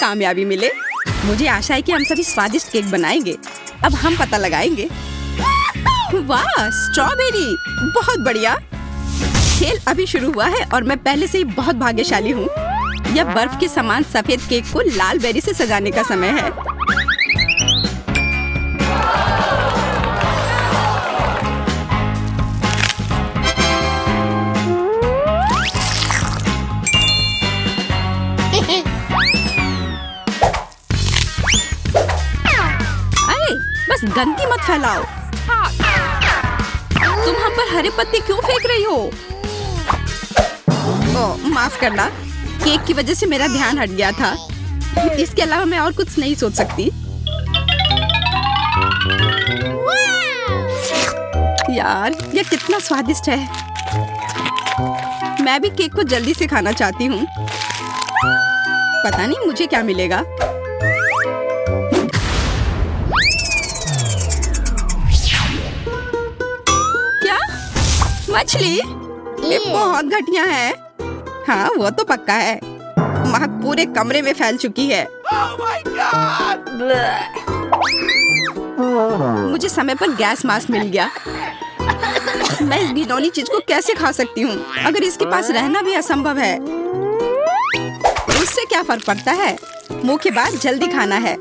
कामयाबी मिले। मुझे आशा है कि हम सभी स्वादिष्ट केक बनाएंगे। अब हम पता लगाएंगे। वाह, स्ट्रॉबेरी, बहुत बढ़िया। खेल अभी शुरू हुआ है और मैं पहले से ही बहुत भाग्यशाली हूँ। यह बर्फ के समान सफेद केक को लाल बेरी से सजाने का समय है। अरे बस गंदगी मत फैलाओ। तुम हम पर हरे पत्ते क्यों फेंक रही हो? ओह, माफ करना, केक की वजह से मेरा ध्यान हट गया था। इसके अलावा मैं और कुछ नहीं सोच सकती। यार, यह कितना स्वादिष्ट है। मैं भी केक को जल्दी से खाना चाहती हूँ। पता नहीं मुझे क्या मिलेगा। क्या? मछली? ये बहुत घटिया है। हाँ, वो तो पक्का है। महक पूरे कमरे में फैल चुकी है। Oh my God! मुझे समय पर गैस मास्क मिल गया। मैं इस घिनौनी चीज को कैसे खा सकती हूँ? अगर इसके पास रहना भी असंभव है, उससे क्या फर्क पड़ता है? मुंह के बाद जल्दी खाना है।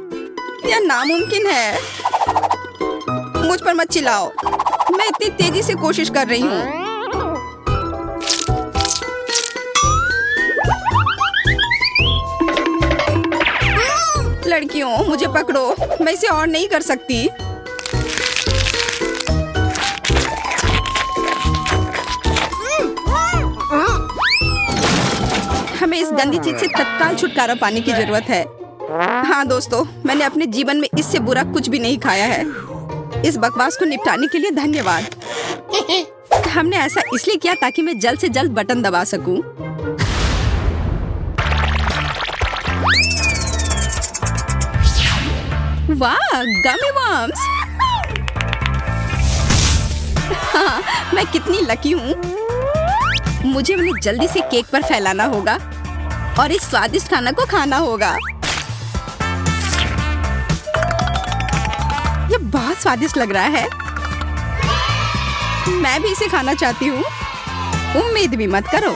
यह नामुमकिन है। मुझ पर मत चिल्लाओ। मैं इतनी तेजी से कोशिश कर रही हूँ। लड़कियों, मुझे पकड़ो। मैं इसे और नहीं कर सकती। हमें इस गंदी चीज से तत्काल छुटकारा पाने की जरूरत है। हाँ दोस्तों, मैंने अपने जीवन में इससे बुरा कुछ भी नहीं खाया है। इस बकवास को निपटाने के लिए धन्यवाद। हमने ऐसा इसलिए किया ताकि मैं जल्द से जल्द बटन दबा सकूं। वाह, गमी वर्म्स! हाँ, मैं कितनी लकी हूँ। मुझे उन्हें जल्दी से केक पर फैलाना होगा और इस स्वादिष्ट खाना को खाना होगा। ये बहुत स्वादिष्ट लग रहा है। मैं भी इसे खाना चाहती हूँ। उम्मीद भी मत करो।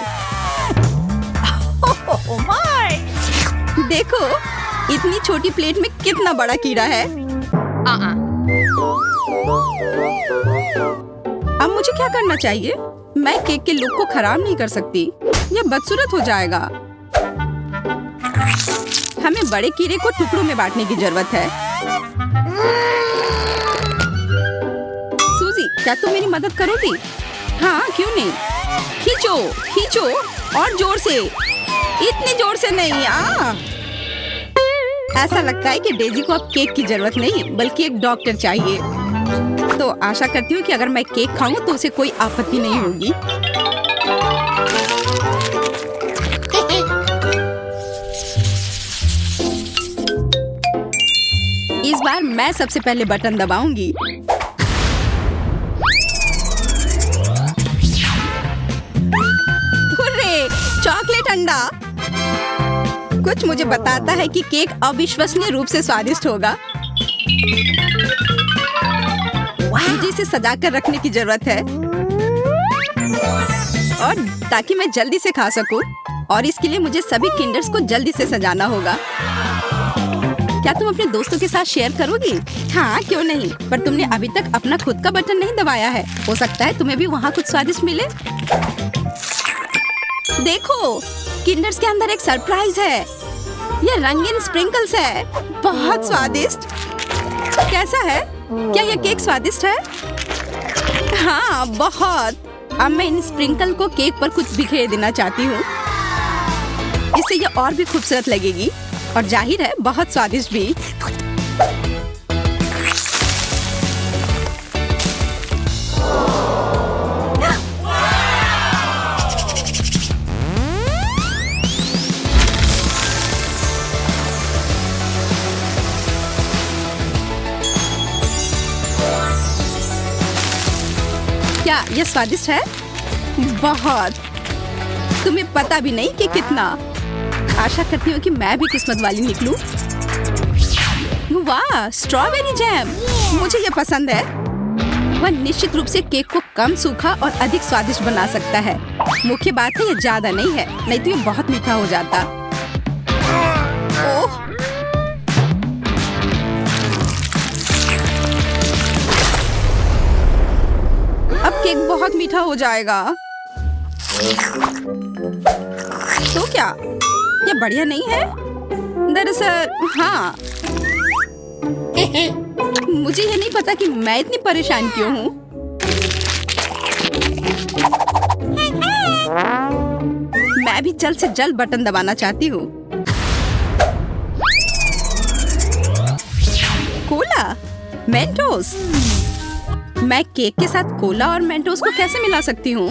Oh my! देखो, इतनी छोटी प्लेट में कितना बड़ा कीड़ा है। अब मुझे क्या करना चाहिए? मैं केक के लुक को खराब नहीं कर सकती। यह बदसूरत हो जाएगा। हमें बड़े कीड़े को टुकड़ों में बांटने की जरूरत है। सूजी, क्या तुम मेरी मदद करोगी? हाँ, क्यों नहीं। खींचो, खींचो और जोर से। इतनी जोर से नहीं। ऐसा लगता है कि डेजी को अब केक की जरूरत नहीं, बल्कि एक डॉक्टर चाहिए। तो आशा करती हूँ कि अगर मैं केक खाऊं तो उसे कोई आपत्ति नहीं होगी। इस बार मैं सबसे पहले बटन दबाऊंगी। हुर्रे, चॉकलेट अंडा! कुछ मुझे बताता है कि केक अविश्वसनीय रूप से स्वादिष्ट होगा। मुझे इसे सजा कर रखने की जरूरत है और ताकि मैं जल्दी से खा सकूं। और इसके लिए मुझे सभी किंडर्स को जल्दी से सजाना होगा। क्या तुम अपने दोस्तों के साथ शेयर करोगी? हाँ, क्यों नहीं। पर तुमने अभी तक अपना खुद का बटन नहीं दबाया है। हो सकता है तुम्हें भी वहाँ कुछ स्वादिष्ट मिले। देखो, किंडर्स के अंदर एक सरप्राइज है। ये रंगीन स्प्रिंकल्स है। बहुत स्वादिष्ट। कैसा है? क्या यह केक स्वादिष्ट है? हाँ, बहुत। अब मैं इन स्प्रिंकल को केक पर कुछ बिखेर देना चाहती हूँ। इससे यह और भी खूबसूरत लगेगी और जाहिर है बहुत स्वादिष्ट भी। क्या यह स्वादिष्ट है? बहुत। तुम्हें पता भी नहीं कि कितना। आशा करती हूँ कि मैं भी किस्मत वाली निकलूं। वाह, स्ट्रॉबेरी जैम, मुझे ये पसंद है। वह निश्चित रूप से केक को कम सूखा और अधिक स्वादिष्ट बना सकता है। मुख्य बात है ये ज्यादा नहीं है, नहीं तो ये बहुत मीठा हो जाता। ओह, अब केक बहुत मीठा हो जाएगा। तो क्या ये बढ़िया नहीं है? दरअसल हाँ, मुझे ये नहीं पता कि मैं इतनी परेशान क्यों हूँ। मैं भी जल्द से जल्द बटन दबाना चाहती हूँ। Cola, Mentos. मैं केक के साथ कोला और मेंटोस को कैसे मिला सकती हूँ?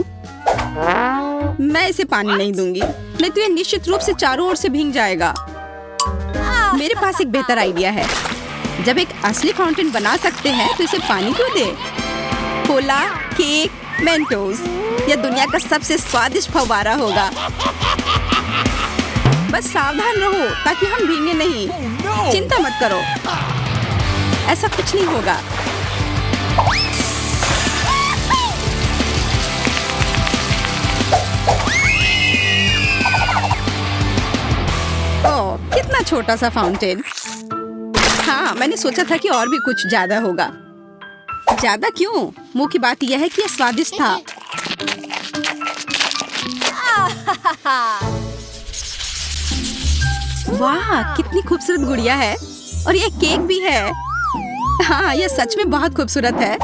मैं इसे पानी नहीं दूंगी, नहीं तो ये निश्चित रूप से चारों ओर से भीग जाएगा। मेरे पास एक बेहतर आइडिया है। जब एक असली फाउंटेन बना सकते हैं तो इसे पानी क्यों दे? कोला, केक, मेंटोस, यह दुनिया का सबसे स्वादिष्ट फव्वारा होगा। बस सावधान रहो ताकि हम भीगे नहीं। चिंता मत करो, ऐसा कुछ नहीं होगा। ओह, कितना छोटा सा फाउंटेन। हाँ, मैंने सोचा था कि और भी कुछ ज्यादा होगा। ज्यादा क्यों? मुख्य बात यह है कि यह स्वादिष्ट था। वाह, कितनी खूबसूरत गुड़िया है, और ये केक भी है। हाँ, यह सच में बहुत खूबसूरत है।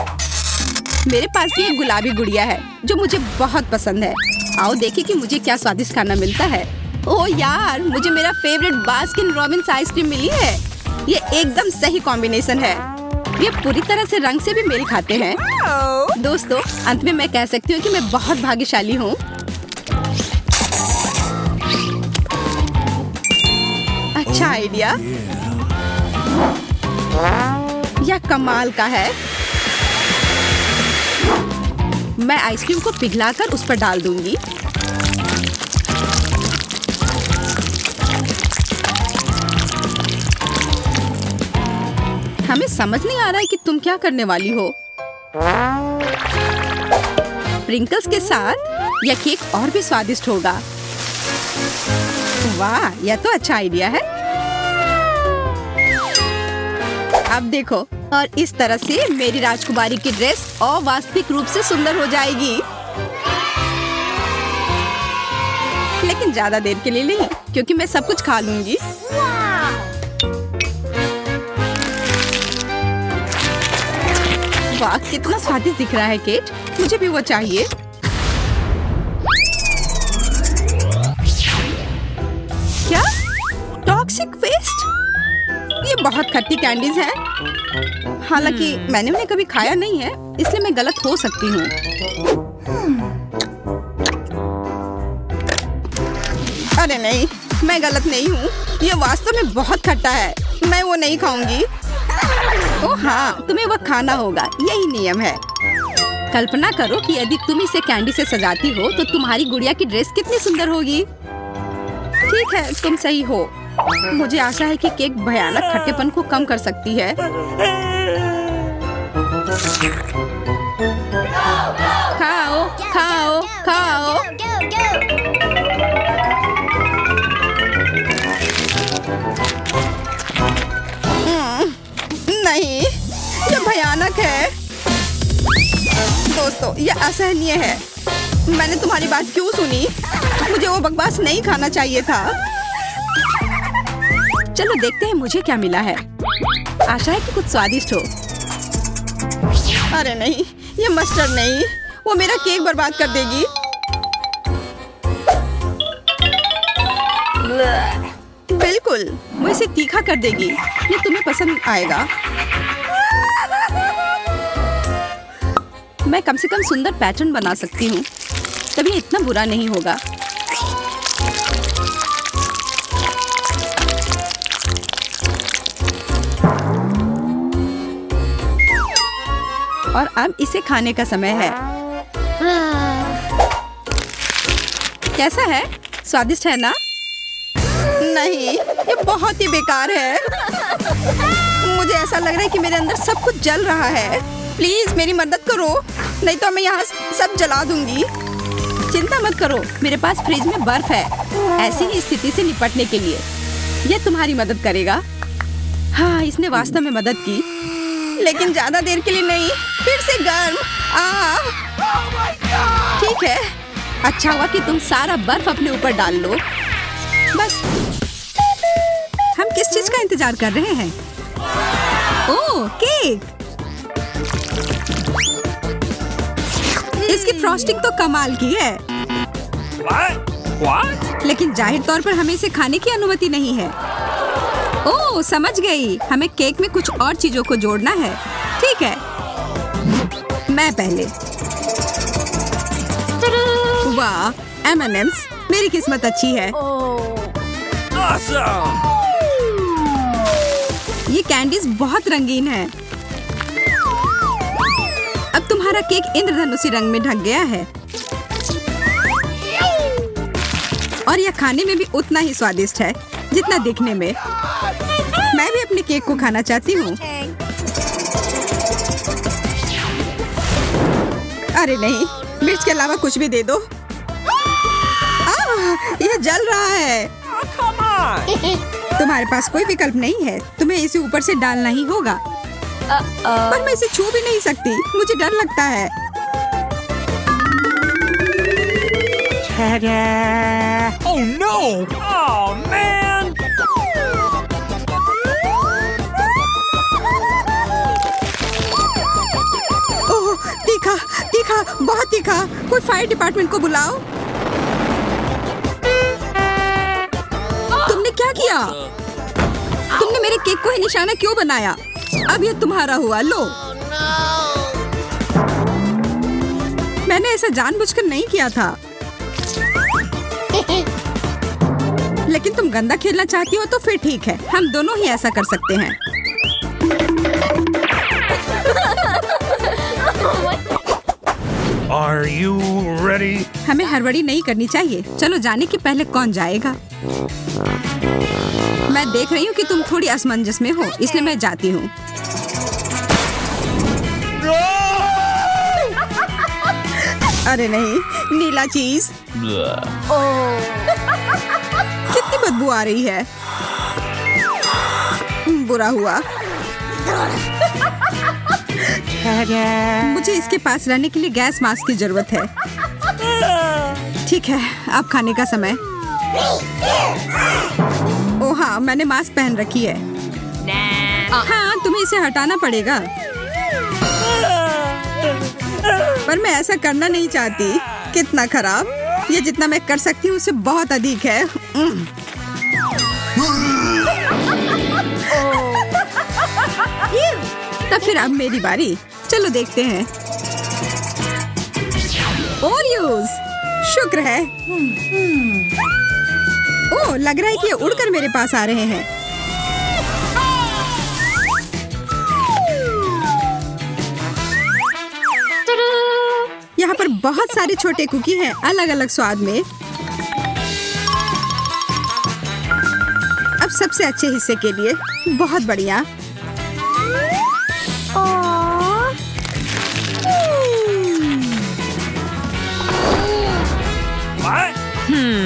मेरे पास भी एक गुलाबी गुड़िया है जो मुझे बहुत पसंद है। आओ देखें कि मुझे क्या स्वादिष्ट खाना मिलता है। ओह यार, मुझे मेरा फेवरेट बास्किन रॉबिन्स आइसक्रीम मिली है। ये एकदम सही कॉम्बिनेशन है। ये पूरी तरह से रंग से भी मेल खाते हैं। दोस्तों, अंत में मैं कह सकती हूँ कि मैं बहुत भाग्यशाली हूँ। अच्छा आइडिया, यह कमाल का है। मैं आइसक्रीम को पिघलाकर उस पर डाल दूंगी। हमें समझ नहीं आ रहा है कि तुम क्या करने वाली हो। स्प्रिंकल्स के साथ यह केक और भी स्वादिष्ट होगा। वाह, यह तो अच्छा आइडिया है। अब देखो, और इस तरह से मेरी राजकुमारी की ड्रेस अवास्तविक रूप से सुंदर हो जाएगी। लेकिन ज्यादा देर के लिए नहीं, क्योंकि मैं सब कुछ खा लूंगी। वाह, कितना स्वादिष्ट दिख रहा है केट। मुझे भी वो चाहिए। क्या? Toxic waste? ये बहुत खट्टी कैंडीज हैं। हालांकि मैंने उन्हें कभी खाया नहीं है, इसलिए मैं गलत हो सकती हूँ। अरे नहीं, मैं गलत नहीं हूँ। ये वास्तव में बहुत खट्टा है। मैं वो नहीं खाऊंगी। ओह हाँ, तुम्हें वह खाना होगा, यही नियम है। कल्पना करो कि यदि तुम इसे कैंडी से सजाती हो तो तुम्हारी गुड़िया की ड्रेस कितनी सुंदर होगी। ठीक है, तुम सही हो। मुझे आशा है कि केक भयानक खट्टेपन को कम कर सकती है। खाओ, खाओ, खाओ। नहीं, ये भयानक है। दोस्तों, ये असहनीय है। मैंने तुम्हारी बात क्यों सुनी? मुझे वो बकवास नहीं खाना चाहिए था। चलो देखते हैं मुझे क्या मिला है। आशा है कि कुछ स्वादिष्ट हो। अरे नहीं, ये मस्टर्ड नहीं, वो मेरा केक बर्बाद कर देगी। बिल्कुल, वो इसे तीखा कर देगी। ये तुम्हें पसंद आएगा। मैं कम से कम सुंदर पैटर्न बना सकती हूँ, तभी इतना बुरा नहीं होगा। और अब इसे खाने का समय है। कैसा है? स्वादिष्ट है ना? नहीं, ये बहुत ही बेकार है। मुझे ऐसा लग रहा है कि मेरे अंदर सब कुछ जल रहा है। प्लीज मेरी मदद करो, नहीं तो मैं यहाँ सब जला दूंगी। चिंता मत करो, मेरे पास फ्रिज में बर्फ है ऐसी ही स्थिति से निपटने के लिए। यह तुम्हारी मदद करेगा। हाँ, इसने वास्तव में मदद की, लेकिन ज्यादा देर के लिए नहीं। फिर से गर्म। ठीक है, अच्छा हुआ कि तुम सारा बर्फ अपने ऊपर डाल लो। बस, हम किस चीज का इंतजार कर रहे हैं? ओह, केक। इसकी फ्रॉस्टिंग तो कमाल की है। What? लेकिन जाहिर तौर पर हमें इसे खाने की अनुमति नहीं है। ओह, समझ गई। हमें केक में कुछ और चीजों को जोड़ना है। ठीक है, मैं पहले। वाह, M&M's, मेरी किस्मत अच्छी है। Awesome! ये कैंडीज बहुत रंगीन है। अब तुम्हारा केक इंद्रधनुषी रंग में ढक गया है और यह खाने में भी उतना ही स्वादिष्ट है जितना दिखने में। मैं भी अपने केक को खाना चाहती हूँ। अरे नहीं, मिर्च के अलावा कुछ भी दे दो। यह जल रहा है। Oh, come on! तुम्हारे पास कोई विकल्प नहीं है, तुम्हें इसे ऊपर से डालना ही होगा। पर मैं इसे छू भी नहीं सकती, मुझे डर लगता है। Ta-da! Oh no! Oh man! ओह, तीखा, तीखा, बहुत तीखा। कोई फायर डिपार्टमेंट को बुलाओ। तुमने क्या किया? तुमने मेरे केक को ही निशाना क्यों बनाया? अब ये तुम्हारा हुआ, लो। मैंने ऐसा जानबूझकर नहीं किया था। लेकिन तुम गंदा खेलना चाहती हो तो फिर ठीक है, हम दोनों ही ऐसा कर सकते हैं। Are you ready? हमें हड़बड़ी नहीं करनी चाहिए। चलो जाने के पहले कौन जाएगा? मैं देख रही हूँ कि तुम थोड़ी असमंजस में हो, इसलिए मैं जाती हूँ। अरे नहीं, नीला चीज। कितनी बदबू आ रही है। बुरा हुआ। मुझे इसके पास रहने के लिए गैस मास्क की जरूरत है। ठीक है, अब खाने का समय। ओह हाँ, मैंने मास्क पहन रखी है। हाँ, तुम्हें इसे हटाना पड़ेगा। पर मैं ऐसा करना नहीं चाहती। कितना खराब। ये जितना मैं कर सकती हूँ उससे बहुत अधिक है। तब फिर अब मेरी बारी। चलो देखते हैं। ओरियोज, शुक्र है। ओह, लग रहा है कि ये उड़कर मेरे पास आ रहे हैं। यहाँ पर बहुत सारे छोटे कुकी हैं, अलग अलग स्वाद में। अब सबसे अच्छे हिस्से के लिए। बहुत बढ़िया। What?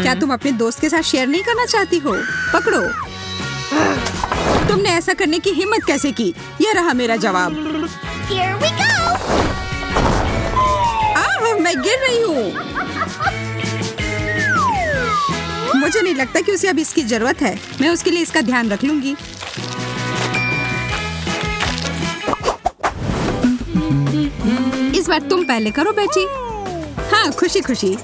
क्या तुम अपने दोस्त के साथ शेयर नहीं करना चाहती हो? पकड़ो। तुमने ऐसा करने की हिम्मत कैसे की? यह रहा मेरा जवाब। Here we go! मैं गिर रही हूँ। मुझे नहीं लगता कि उसे अब इसकी जरूरत है। मैं उसके लिए इसका ध्यान रख लूंगी। इस बार तुम पहले करो बेटी। हाँ, खुशी खुशी।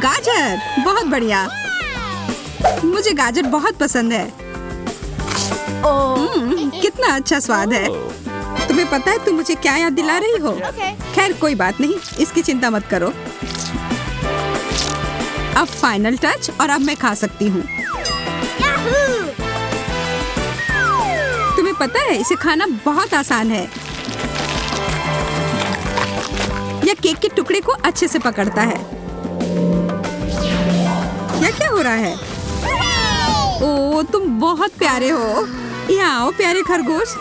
गाजर, बहुत बढ़िया। मुझे गाजर बहुत पसंद है। कितना अच्छा स्वाद है। तुम्हें पता है तुम मुझे क्या याद दिला रही हो? खैर कोई बात नहीं, इसकी चिंता मत करो। अब फाइनल टच, और अब मैं खा सकती हूँ। तुम्हें पता है इसे खाना बहुत आसान है। यह केक के टुकड़े को अच्छे से पकड़ता है। यह क्या हो रहा है? ओ, तुम बहुत प्यारे हो। यहाँ आओ प्यारे खरगोश।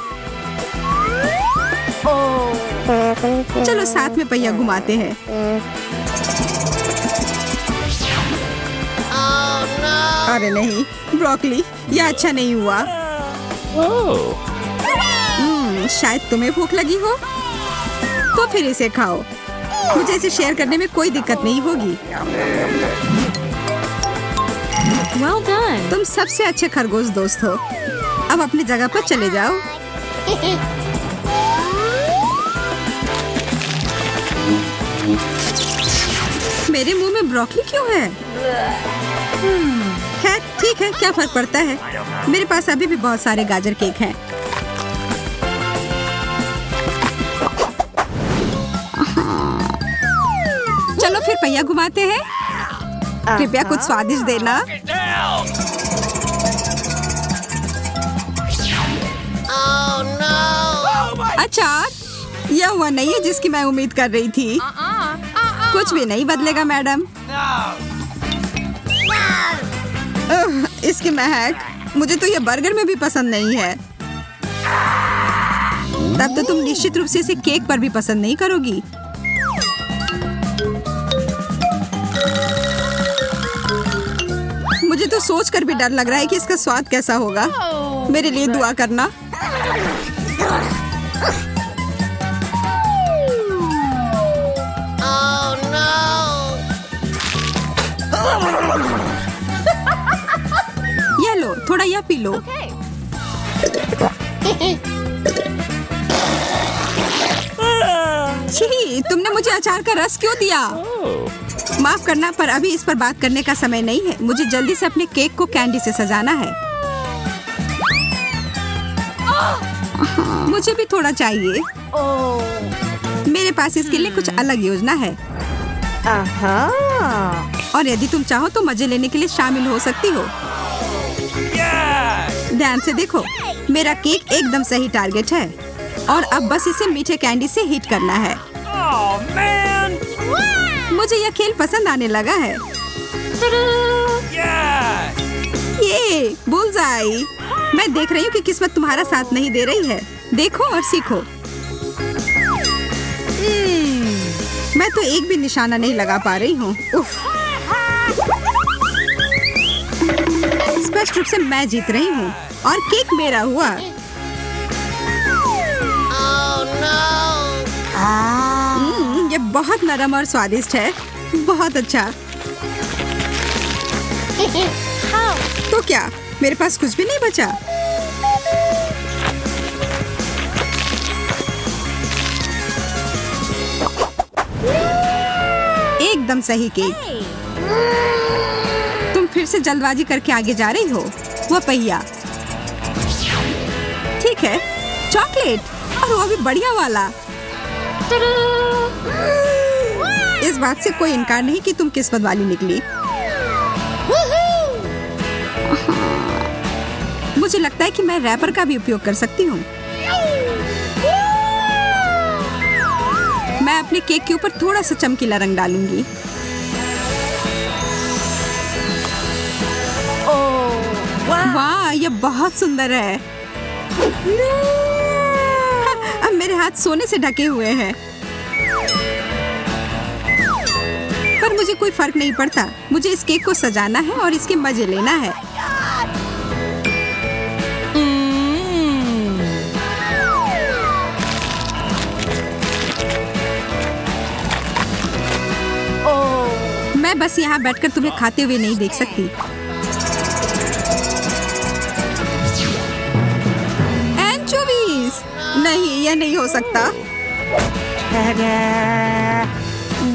चलो साथ में पहिया घुमाते हैं। अरे नहीं ब्रोकली, यह अच्छा नहीं हुआ। शायद तुम्हें भूख लगी हो, तो फिर इसे खाओ। मुझे इसे शेयर करने में कोई दिक्कत नहीं होगी। Well done. तुम सबसे अच्छे खरगोश दोस्त हो। अब अपनी जगह पर चले जाओ। मेरे मुंह में ब्रोकली क्यों है? खैर ठीक है, क्या फर्क पड़ता है। मेरे पास अभी भी बहुत सारे गाजर केक हैं। चलो फिर पहिया घुमाते हैं। कृपया कुछ स्वादिष्ट देना। अचार, यह हुआ नहीं है जिसकी मैं उम्मीद कर रही थी। कुछ भी नहीं बदलेगा मैडम। इसकी महक, मुझे तो यह बर्गर में भी पसंद नहीं है। तब तो तुम निश्चित रूप से इसे केक पर भी पसंद नहीं करोगी। मुझे तो सोचकर भी डर लग रहा है कि इसका स्वाद कैसा होगा। मेरे लिए दुआ करना। ये लो, थोड़ा यह पी लो। छी, तुमने मुझे अचार का रस क्यों दिया? माफ करना, पर अभी इस पर बात करने का समय नहीं है। मुझे जल्दी से अपने केक को कैंडी से सजाना है। मुझे भी थोड़ा चाहिए। मेरे पास इसके लिए कुछ अलग योजना है। और यदि तुम चाहो तो मजे लेने के लिए शामिल हो सकती हो। ध्यान से देखो, मेरा केक एकदम सही टारगेट है। और अब बस इसे मीठे कैंडी से हिट करना है। मुझे यह खेल पसंद आने लगा है। ये बुलजाई। मैं देख रही हूँ कि किस्मत तुम्हारा साथ नहीं दे रही है। देखो और सीखो। मैं तो एक भी निशाना नहीं लगा पा रही हूँ। उफ। स्पष्ट रूप से मैं जीत रही हूँ और केक मेरा हुआ। ये बहुत नरम और स्वादिष्ट है। बहुत अच्छा। तो क्या मेरे पास कुछ भी नहीं बचा? एकदम सही केक। तुम फिर से जल्दबाजी करके आगे जा रही हो। वह पहिया। ठीक है, चॉकलेट, और वो भी बढ़िया वाला। इस बात से कोई इनकार नहीं कि तुम किस्मत वाली निकली। मुझे लगता है कि मैं रैपर का भी उपयोग कर सकती हूँ। मैं अपने केक के ऊपर थोड़ा सा चमकीला रंग डालूंगी। वाह, यह बहुत सुंदर है। अब मेरे हाथ सोने से ढके हुए हैं। पर मुझे कोई फर्क नहीं पड़ता। मुझे इस केक को सजाना है और इसके मजे लेना है। मैं बस यहाँ बैठकर तुम्हें खाते हुए नहीं देख सकती। एंचोवीज! नहीं, यह नहीं हो सकता।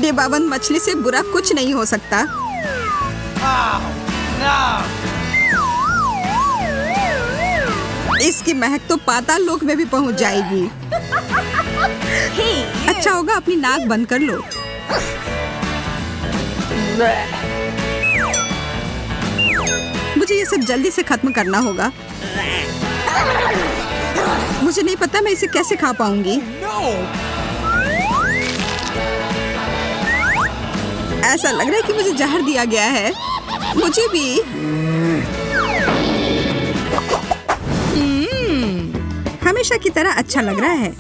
डिब्बाबंद मछली से बुरा कुछ नहीं हो सकता। इसकी महक तो पाताल लोक में भी पहुंच जाएगी। अच्छा होगा अपनी नाक बंद कर लो। मुझे ये सब जल्दी से खत्म करना होगा। मुझे नहीं पता मैं इसे कैसे खा पाऊंगी। ऐसा लग रहा है कि मुझे जहर दिया गया है। मुझे भी। हमेशा की तरह अच्छा लग रहा है।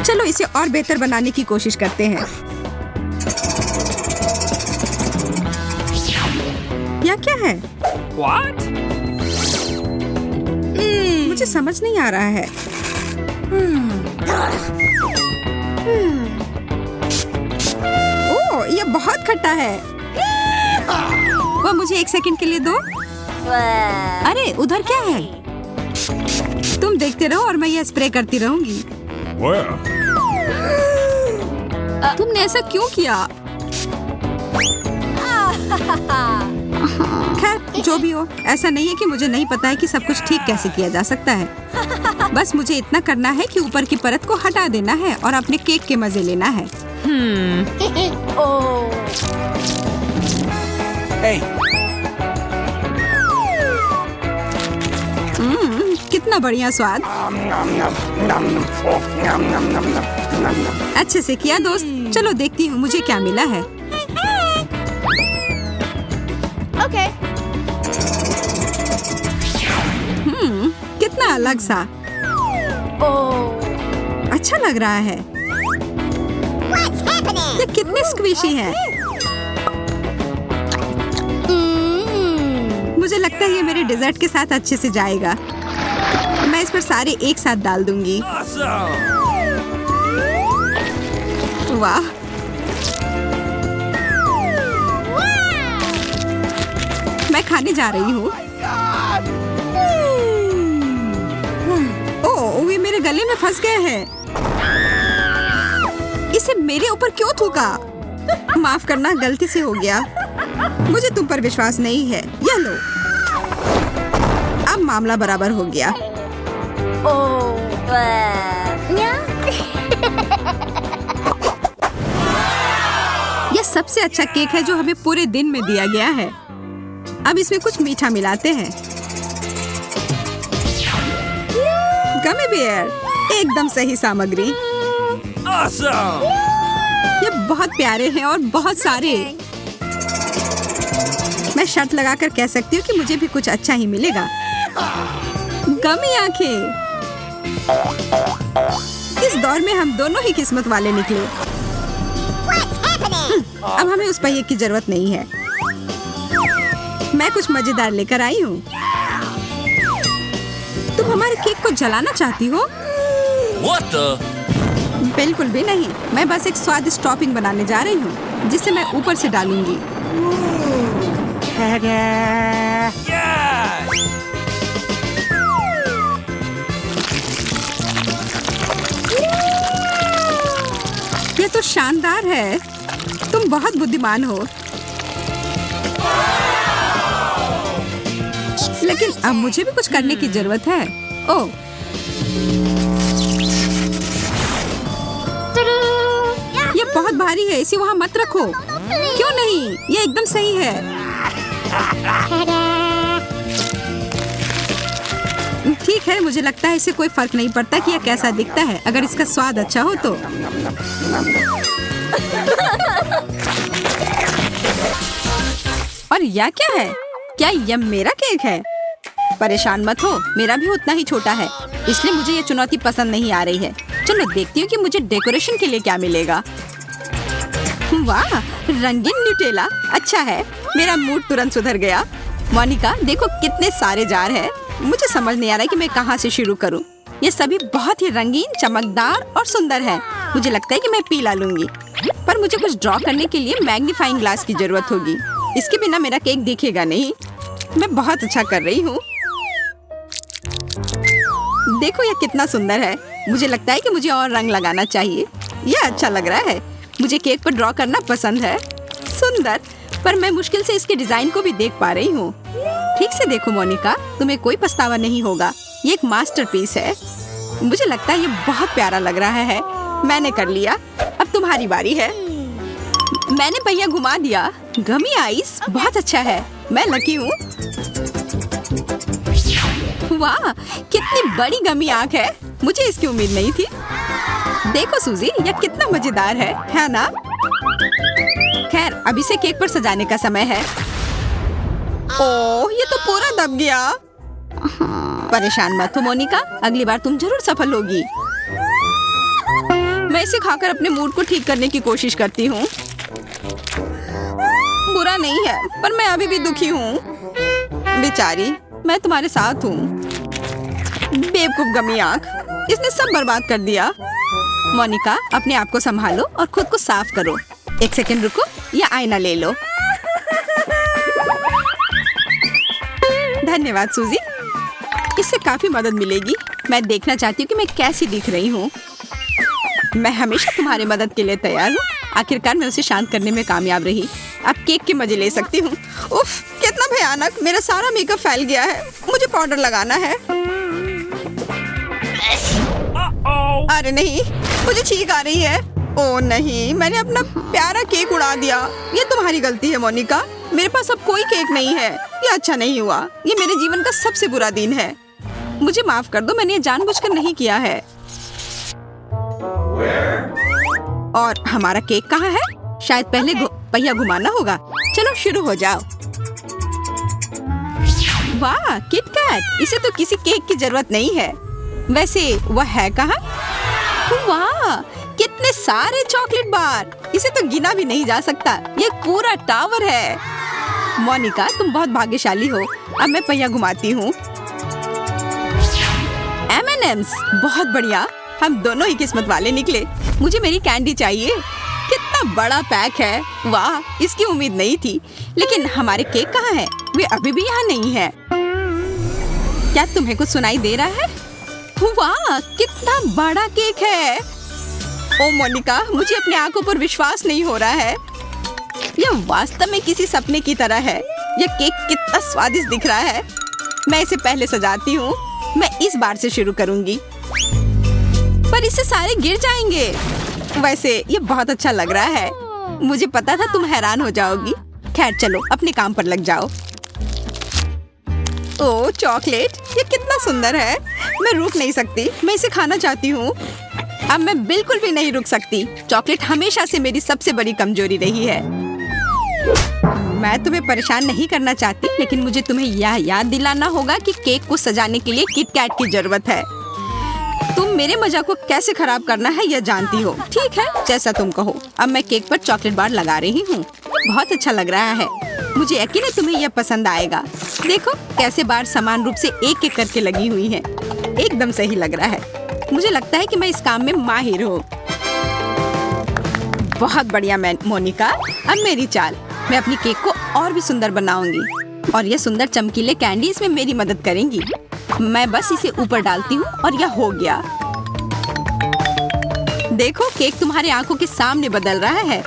चलो इसे और बेहतर बनाने की कोशिश करते हैं। यह क्या है? What? मुझे समझ नहीं आ रहा है। ओह, यह बहुत खट्टा है। वो मुझे 1 सेकंड के लिए दो। अरे उधर क्या है? तुम देखते रहो और मैं यह स्प्रे करती रहूंगी। Well. तुमने ऐसा क्यों किया? खैर जो भी हो, ऐसा नहीं है कि मुझे नहीं पता है कि सब कुछ ठीक कैसे किया जा सकता है। बस मुझे इतना करना है कि ऊपर की परत को हटा देना है और अपने केक के मजे लेना है। Hey. कितना बढ़िया स्वाद। अच्छे से किया दोस्त। चलो देखती हूँ मुझे क्या मिला है। Okay. कितना अलग सा। अच्छा लग रहा है। ये कितने स्क्विशी हैं। मुझे लगता है ये मेरे डेजर्ट के साथ अच्छे से जाएगा। मैं इस पर सारे एक साथ डाल दूंगी। Awesome. वाह, मैं खाने जा रही हूँ। ओह, वे मेरे गले में फंस गए हैं। इसे मेरे ऊपर क्यों थूका? माफ करना, गलती से हो गया। मुझे तुम पर विश्वास नहीं है। ये लो। अब मामला बराबर हो गया। यह सबसे अच्छा केक है जो हमें पूरे दिन में दिया गया है। अब इसमें कुछ मीठा मिलाते हैं। गमी बेयर, एकदम सही सामग्री। Awesome. ये बहुत प्यारे हैं और बहुत सारे। मैं शर्त लगाकर कह सकती हूँ कि मुझे भी कुछ अच्छा ही मिलेगा। गमी आंखें। इस दौर में हम दोनों ही किस्मत वाले निकले। अब हमें उस पहिए की जरूरत नहीं है। मैं कुछ मजेदार लेकर आई हूँ। तुम हमारे केक को जलाना चाहती हो? What the? बिल्कुल भी नहीं। मैं बस एक स्वादिष्ट टॉपिंग बनाने जा रही हूँ जिसे मैं ऊपर से डालूंगी। Yeah. ये तो शानदार है। तुम बहुत बुद्धिमान हो। लेकिन अब मुझे भी कुछ करने की जरूरत है। ओह, ये बहुत भारी है। इसे वहाँ मत रखो। क्यों नहीं? ये एकदम सही है। ठीक है, मुझे लगता है इसे कोई फर्क नहीं पड़ता कि यह कैसा दिखता है, अगर इसका स्वाद अच्छा हो तो। और यह क्या है? क्या यह मेरा केक है? परेशान मत हो, मेरा भी उतना ही छोटा है, इसलिए मुझे ये चुनौती पसंद नहीं आ रही है। चलो देखती हूँ कि मुझे डेकोरेशन के लिए क्या मिलेगा। वाह, रंगीन न्यूटेला। अच्छा है, मेरा मूड तुरंत सुधर गया। मोनिका, देखो कितने सारे जार हैं। मुझे समझ नहीं आ रहा है कि मैं कहाँ से शुरू करूँ। ये सभी बहुत ही रंगीन, चमकदार और सुंदर है। मुझे लगता है कि मैं पीला लूंगी, पर मुझे कुछ ड्रॉ करने के लिए मैग्नीफाइंग ग्लास की जरूरत होगी। इसके बिना मेरा केक दिखेगा नहीं। मैं बहुत अच्छा कर रही हूँ। देखो यह कितना सुंदर है। मुझे लगता है कि मुझे और रंग लगाना चाहिए। यह अच्छा लग रहा है। मुझे केक पर ड्रॉ करना पसंद है। सुंदर, पर मैं मुश्किल से इसके डिजाइन को भी देख पा रही हूँ। ठीक से देखो मोनिका, तुम्हें कोई पछतावा नहीं होगा। ये एक मास्टरपीस है। मुझे लगता है ये बहुत प्यारा लग रहा है। मैंने कर लिया, अब तुम्हारी बारी है। मैंने पहिया घुमा दिया। गमी आइस बहुत अच्छा है। मैं लकी हूँ। वाह, कितनी बड़ी गमी आंख है। मुझे इसकी उम्मीद नहीं थी। देखो सूजी, यह कितना मजेदार है ना? खैर, अब इसे केक पर सजाने का समय है। ओह, ये तो पूरा दब गया। परेशान मत हो मोनिका, अगली बार तुम जरूर सफल होगी। मैं इसे खाकर अपने मूड को ठीक करने की कोशिश करती हूँ। बुरा नहीं है, पर मैं अभी भी दुखी हूँ। बेचारी, मैं तुम्हारे साथ हूँ। बेवकूफ गमी आंख, इसने सब बर्बाद कर दिया। मोनिका, अपने आप को संभालो और खुद को साफ करो। एक सेकंड रुको, या आईना ले लो। धन्यवाद सूजी, इससे काफी मदद मिलेगी। मैं देखना चाहती हूँ कि मैं कैसी दिख रही हूँ। मैं हमेशा तुम्हारी मदद के लिए तैयार हूँ। आखिरकार मैं उसे शांत करने में कामयाब रही। अब केक के मजे ले सकती हूँ। उफ, कितना भयानक, मेरा सारा मेकअप फैल गया है। मुझे पाउडर लगाना है। अरे नहीं, मुझे छींक आ रही है। ओह नहीं, मैंने अपना प्यारा केक उड़ा दिया। ये तुम्हारी गलती है मोनिका, मेरे पास अब कोई केक नहीं है। ये अच्छा नहीं हुआ, ये मेरे जीवन का सबसे बुरा दिन है। मुझे माफ कर दो, मैंने ये जानबूझकर नहीं किया है। और हमारा केक कहाँ है? शायद पहले पहिया घुमाना होगा। चलो शुरू हो जाओ। वाह, किटकैट, इसे तो किसी केक की जरूरत नहीं है। वैसे वह है कहाँ? वाह, कितने सारे चॉकलेट बार, इसे तो गिना भी नहीं जा सकता। ये पूरा टावर है। मोनिका, तुम बहुत भाग्यशाली हो। अब मैं पहिया घुमाती हूँ। M&M's, बहुत बढ़िया, हम दोनों ही किस्मत वाले निकले। मुझे मेरी कैंडी चाहिए। कितना बड़ा पैक है। वाह, इसकी उम्मीद नहीं थी। लेकिन हमारे केक कहाँ हैं? वे अभी भी यहाँ नहीं है। क्या तुम्हें कुछ सुनाई दे रहा है? वाह, कितना बड़ा केक है। ओ मोनिका, मुझे अपनी आंखों पर विश्वास नहीं हो रहा है। यह वास्तव में किसी सपने की तरह है। यह केक कितना स्वादिष्ट दिख रहा है। मैं इसे पहले सजाती हूँ। मैं इस बार से शुरू करूँगी, पर इससे सारे गिर जाएंगे। वैसे ये बहुत अच्छा लग रहा है। मुझे पता था तुम हैरान हो जाओगी। खैर चलो, अपने काम पर लग जाओ। ओह चॉकलेट, ये कितना सुंदर है। मैं रुक नहीं सकती, मैं इसे खाना चाहती हूँ। अब मैं बिल्कुल भी नहीं रुक सकती। चॉकलेट हमेशा से मेरी सबसे बड़ी कमजोरी रही है। मैं तुम्हें परेशान नहीं करना चाहती, लेकिन मुझे तुम्हें यह याद दिलाना होगा कि केक को सजाने के लिए किटकैट की जरूरत है। तुम मेरे मजा को कैसे खराब करना है यह जानती हो। ठीक है, जैसा तुम कहो। अब मैं केक पर चॉकलेट बार लगा रही हूँ। बहुत अच्छा लग रहा है। मुझे यकीन है तुम्हें यह पसंद आएगा। देखो कैसे बार समान रूप से एक एक करके लगी हुई हैं। एकदम सही लग रहा है। मुझे लगता है कि मैं इस काम में माहिर हूँ। बहुत बढ़िया मोनिका, अब मेरी चाल। मैं अपनी केक को और भी सुंदर बनाऊंगी और यह सुंदर चमकीले कैंडी इसमें मेरी मदद करेंगी। मैं बस इसे ऊपर डालती हूँ और यह हो गया। देखो केक तुम्हारी आंखों के सामने बदल रहा है।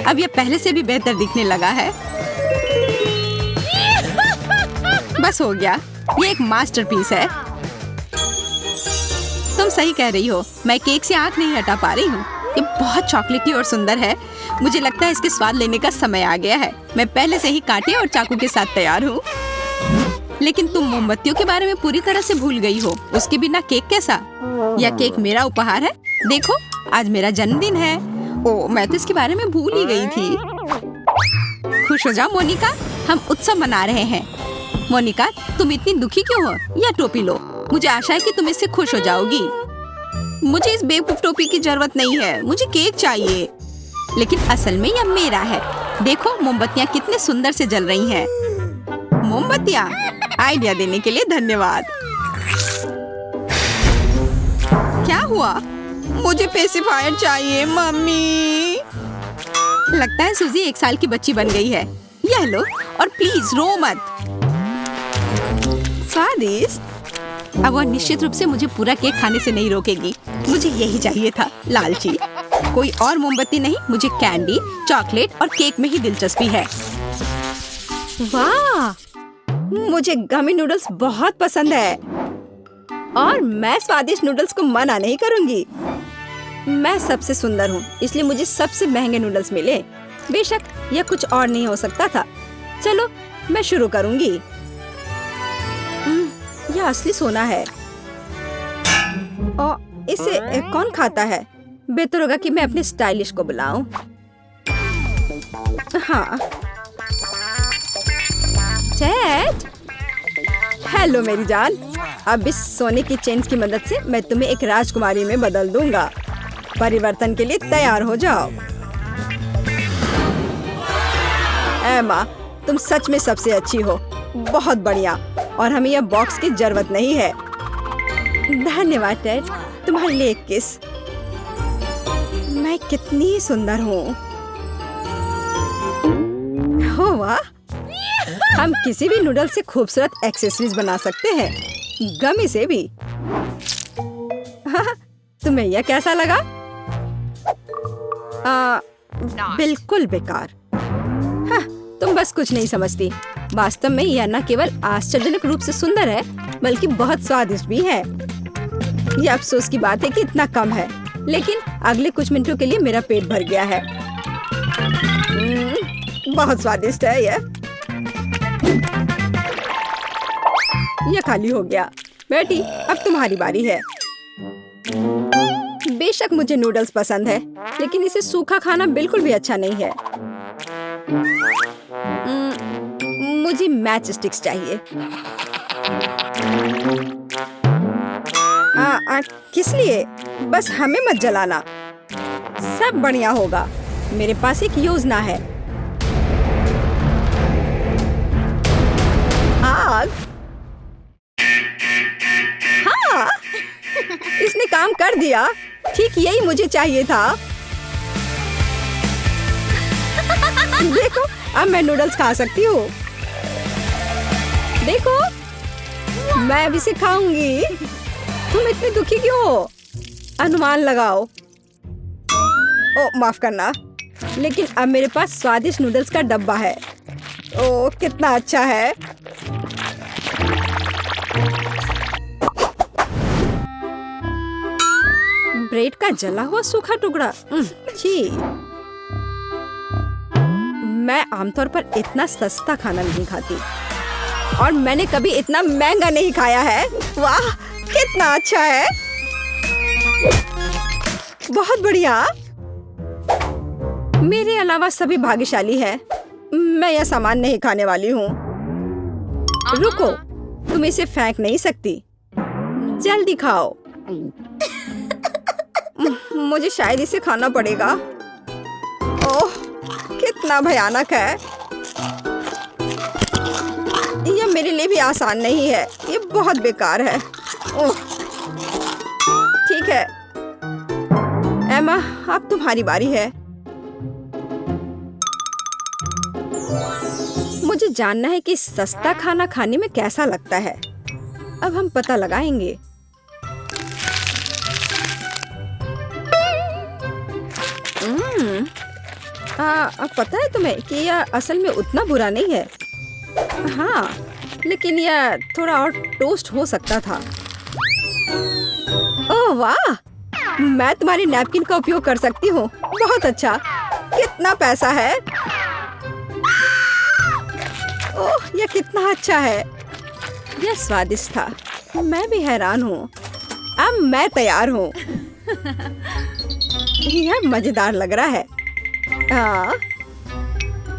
अब यह पहले से भी बेहतर दिखने लगा है। बस हो गया, ये एक मास्टरपीस है। तुम सही कह रही हो, मैं केक से आंख नहीं हटा पा रही हूँ। ये बहुत चॉकलेटी और सुंदर है। मुझे लगता है इसके स्वाद लेने का समय आ गया है। मैं पहले से ही कांटे और चाकू के साथ तैयार हूँ। लेकिन तुम मोमबत्तियों के बारे में पूरी तरह से भूल गई हो। उसके बिना केक कैसा? यह केक मेरा उपहार है। देखो, आज मेरा जन्मदिन है। ओह, मैं तो इसके बारे में भूल ही गई थी। खुश हो जाओ मोनिका, हम उत्सव मना रहे हैं। मोनिका, तुम इतनी दुखी क्यों हो? यह टोपी लो। मुझे आशा है कि तुम इससे खुश हो जाओगी। मुझे इस बेवकूफ टोपी की जरूरत नहीं है। मुझे केक चाहिए। लेकिन असल में यह मेरा है। देखो मोमबत्तियाँ कितने सुंदर से जल रही हैं। मोमबत्तियाँ, आइडिया देने के लिए धन्यवाद। क्या हुआ? मुझे पेसिफायर चाहिए मम्मी। लगता है सूजी 1 साल की बच्ची बन गई है। यह लो और प्लीज रो मत। स्वादिष्ट। अब वह निश्चित रूप से मुझे पूरा केक खाने से नहीं रोकेगी। मुझे यही चाहिए था, लालची। कोई और मोमबत्ती नहीं, मुझे कैंडी, चॉकलेट और केक में ही दिलचस्पी है। वाह, मुझे गमी नूडल्स बहुत पसंद है और मैं स्वादिष्ट नूडल्स को मना नहीं करूंगी। मैं सबसे सुंदर हूँ, इसलिए मुझे सबसे महंगे नूडल्स मिले। बेशक यह कुछ और नहीं हो सकता था। चलो मैं शुरू करूंगी। यह असली सोना है और इसे कौन खाता है? बेहतर होगा कि मैं अपने स्टाइलिश को बुलाऊं। हाँ, चेक। हेलो मेरी जान, अब इस सोने की चेन की मदद से मैं तुम्हें एक राजकुमारी में बदल दूंगा। परिवर्तन के लिए तैयार हो जाओ। एमा, तुम सच में सबसे अच्छी हो। बहुत बढ़िया। और हमें यह बॉक्स की जरूरत नहीं है। धन्यवाद टेड, तुम्हारे लिए एक किस। मैं कितनी सुंदर हूँ। हो वाह, हम किसी भी नूडल से खूबसूरत एक्सेसरीज बना सकते हैं, गमी से भी। तुम्हें यह कैसा लगा? बिल्कुल बेकार। हाँ, तुम बस कुछ नहीं समझती। वास्तव में यह न केवल आश्चर्यजनक रूप से सुंदर है, बल्कि बहुत स्वादिष्ट भी है। यह अफसोस की बात है कि इतना कम है, लेकिन अगले कुछ मिनटों के लिए मेरा पेट भर गया है। बहुत स्वादिष्ट है यह। यह खाली हो गया। बेटी, अब तुम्हारी बारी है। बेशक मुझे नूडल्स पसंद है, लेकिन इसे सूखा खाना बिल्कुल भी अच्छा नहीं है। मुझे मैच स्टिक्स चाहिए। किस लिए? बस हमें मत जलाना। सब बढ़िया होगा। मेरे पास एक योजना है। आग? हाँ, इसने काम कर दिया। ठीक यही मुझे चाहिए था। देखो, अब मैं नूडल्स खा सकती हूँ। देखो, मैं अब इसे खाऊंगी। तुम इतनी दुखी क्यों हो? अनुमान लगाओ। ओ, माफ करना, लेकिन अब मेरे पास स्वादिष्ट नूडल्स का डब्बा है। ओ, कितना अच्छा है। ब्रेड का जला हुआ सूखा टुकड़ा। छी। मैं आमतौर पर इतना सस्ता खाना नहीं खाती, और मैंने कभी इतना महंगा नहीं खाया है। वाह, कितना अच्छा है। बहुत बढ़िया। मेरे अलावा सभी भाग्यशाली है। मैं यह सामान नहीं खाने वाली हूँ। रुको, तुम इसे फेंक नहीं सकती। जल्दी खाओ। मुझे शायद इसे खाना पड़ेगा। ओह, कितना भयानक है। यह मेरे लिए भी आसान नहीं है। यह बहुत बेकार है। ओह, ठीक है एमा, अब तुम्हारी बारी है। मुझे जानना है कि सस्ता खाना खाने में कैसा लगता है। अब हम पता लगाएंगे। अब पता है तुम्हें कि यह असल में उतना बुरा नहीं है। हाँ, लेकिन यह थोड़ा और टोस्ट हो सकता था। ओह वाह, मैं तुम्हारी नैपकिन का उपयोग कर सकती हूँ। बहुत अच्छा। कितना पैसा है? ओह, यह कितना अच्छा है। यह स्वादिष्ट था। मैं भी हैरान हूँ। अब मैं तैयार हूँ। यह मजेदार लग रहा है। हाँ,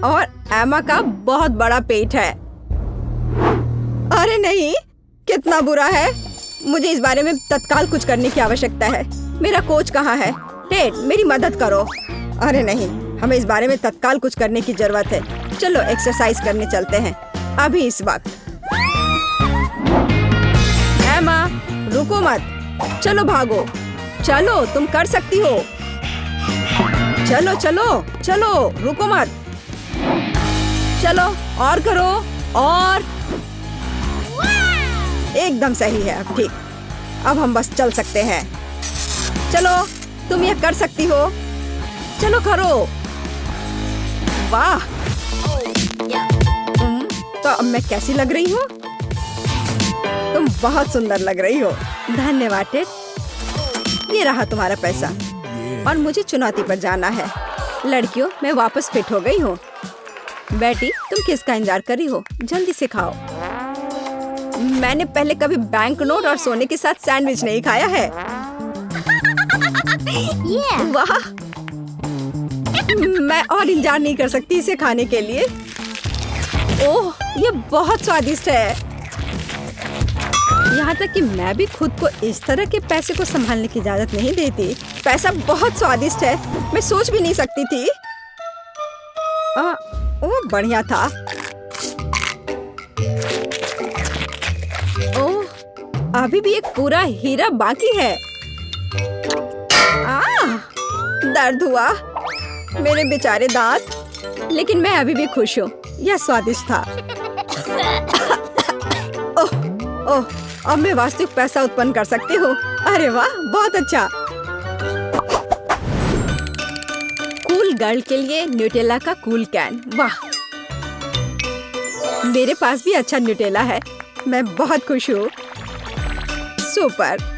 और एमा का बहुत बड़ा पेट है। अरे नहीं, कितना बुरा है। मुझे इस बारे में तत्काल कुछ करने की आवश्यकता है। मेरा कोच कहाँ है? टेड, मेरी मदद करो। अरे नहीं, हमें इस बारे में तत्काल कुछ करने की जरूरत है। चलो एक्सरसाइज करने चलते हैं अभी इस वक्त। एमा, रुको मत। चलो भागो। चलो, तुम कर सकती हो। चलो चलो चलो, रुको मत। चलो, और करो। और एकदम सही है। अब ठीक। अब हम बस चल सकते हैं। चलो, तुम यह कर सकती हो। चलो करो। वाह। तो अब मैं कैसी लग रही हूँ? तुम बहुत सुंदर लग रही हो। धन्यवाद टेड। ये रहा तुम्हारा पैसा। और मुझे चुनौती पर जाना है। लड़कियों, मैं वापस फिट हो गई हूँ। बेटी, तुम किसका इंतजार कर रही हो? जल्दी से खाओ। मैंने पहले कभी बैंक नोट और सोने के साथ सैंडविच नहीं खाया है। वाह, मैं और इंतजार नहीं कर सकती इसे खाने के लिए। ओह, ये बहुत स्वादिष्ट है। यहाँ तक कि मैं भी खुद को इस तरह के पैसे को संभालने की इजाजत नहीं देती। पैसा बहुत स्वादिष्ट है, मैं सोच भी नहीं सकती थी। ओ बढ़िया था। ओह, अभी भी एक पूरा हीरा बाकी है। दर्द हुआ मेरे बेचारे दांत, लेकिन मैं अभी भी खुश हूँ। यह स्वादिष्ट था। ओह, अब मैं वास्तविक पैसा उत्पन्न कर सकती हूँ। अरे वाह, बहुत अच्छा। कूल गर्ल के लिए न्यूटेला का कूल कैन। वाह, मेरे पास भी अच्छा न्यूटेला है। मैं बहुत खुश हूँ। सुपर।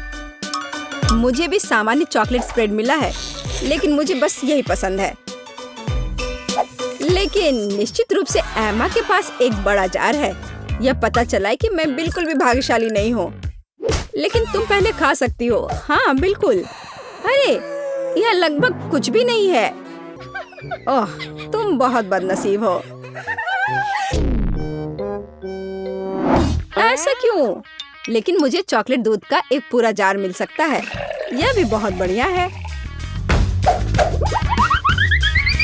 मुझे भी सामान्य चॉकलेट स्प्रेड मिला है, लेकिन मुझे बस यही पसंद है। लेकिन निश्चित रूप से एमा के पास एक बड़ा जार है। यह पता चला है कि मैं बिल्कुल भी भाग्यशाली नहीं हूँ। लेकिन तुम पहले खा सकती हो। हाँ बिल्कुल। अरे, यह लगभग कुछ भी नहीं है। ओह, तुम बहुत बदनसीब हो। ऐसा क्यों? लेकिन मुझे चॉकलेट दूध का एक पूरा जार मिल सकता है। यह भी बहुत बढ़िया है।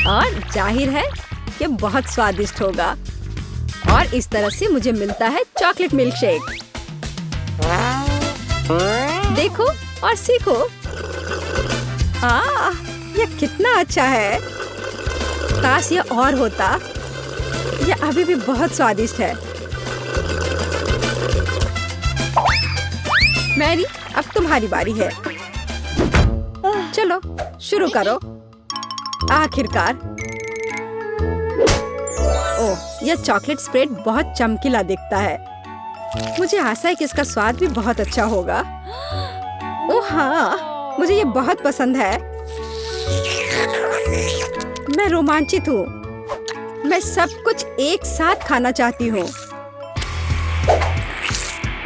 और जाहिर है कि बहुत स्वादिष्ट होगा। और इस तरह से मुझे मिलता है चॉकलेट मिल्क शेक। देखो और सीखो। यह कितना अच्छा है। काश यह और होता। यह अभी भी बहुत स्वादिष्ट है। मैरी, अब तुम्हारी बारी है। चलो शुरू करो। आखिरकार। ओह, यह चॉकलेट स्प्रेड बहुत चमकीला दिखता है। मुझे आशा है कि इसका स्वाद भी बहुत अच्छा होगा। ओह हाँ, मुझे ये बहुत पसंद है। मैं रोमांचित हूँ। मैं सब कुछ एक साथ खाना चाहती हूँ।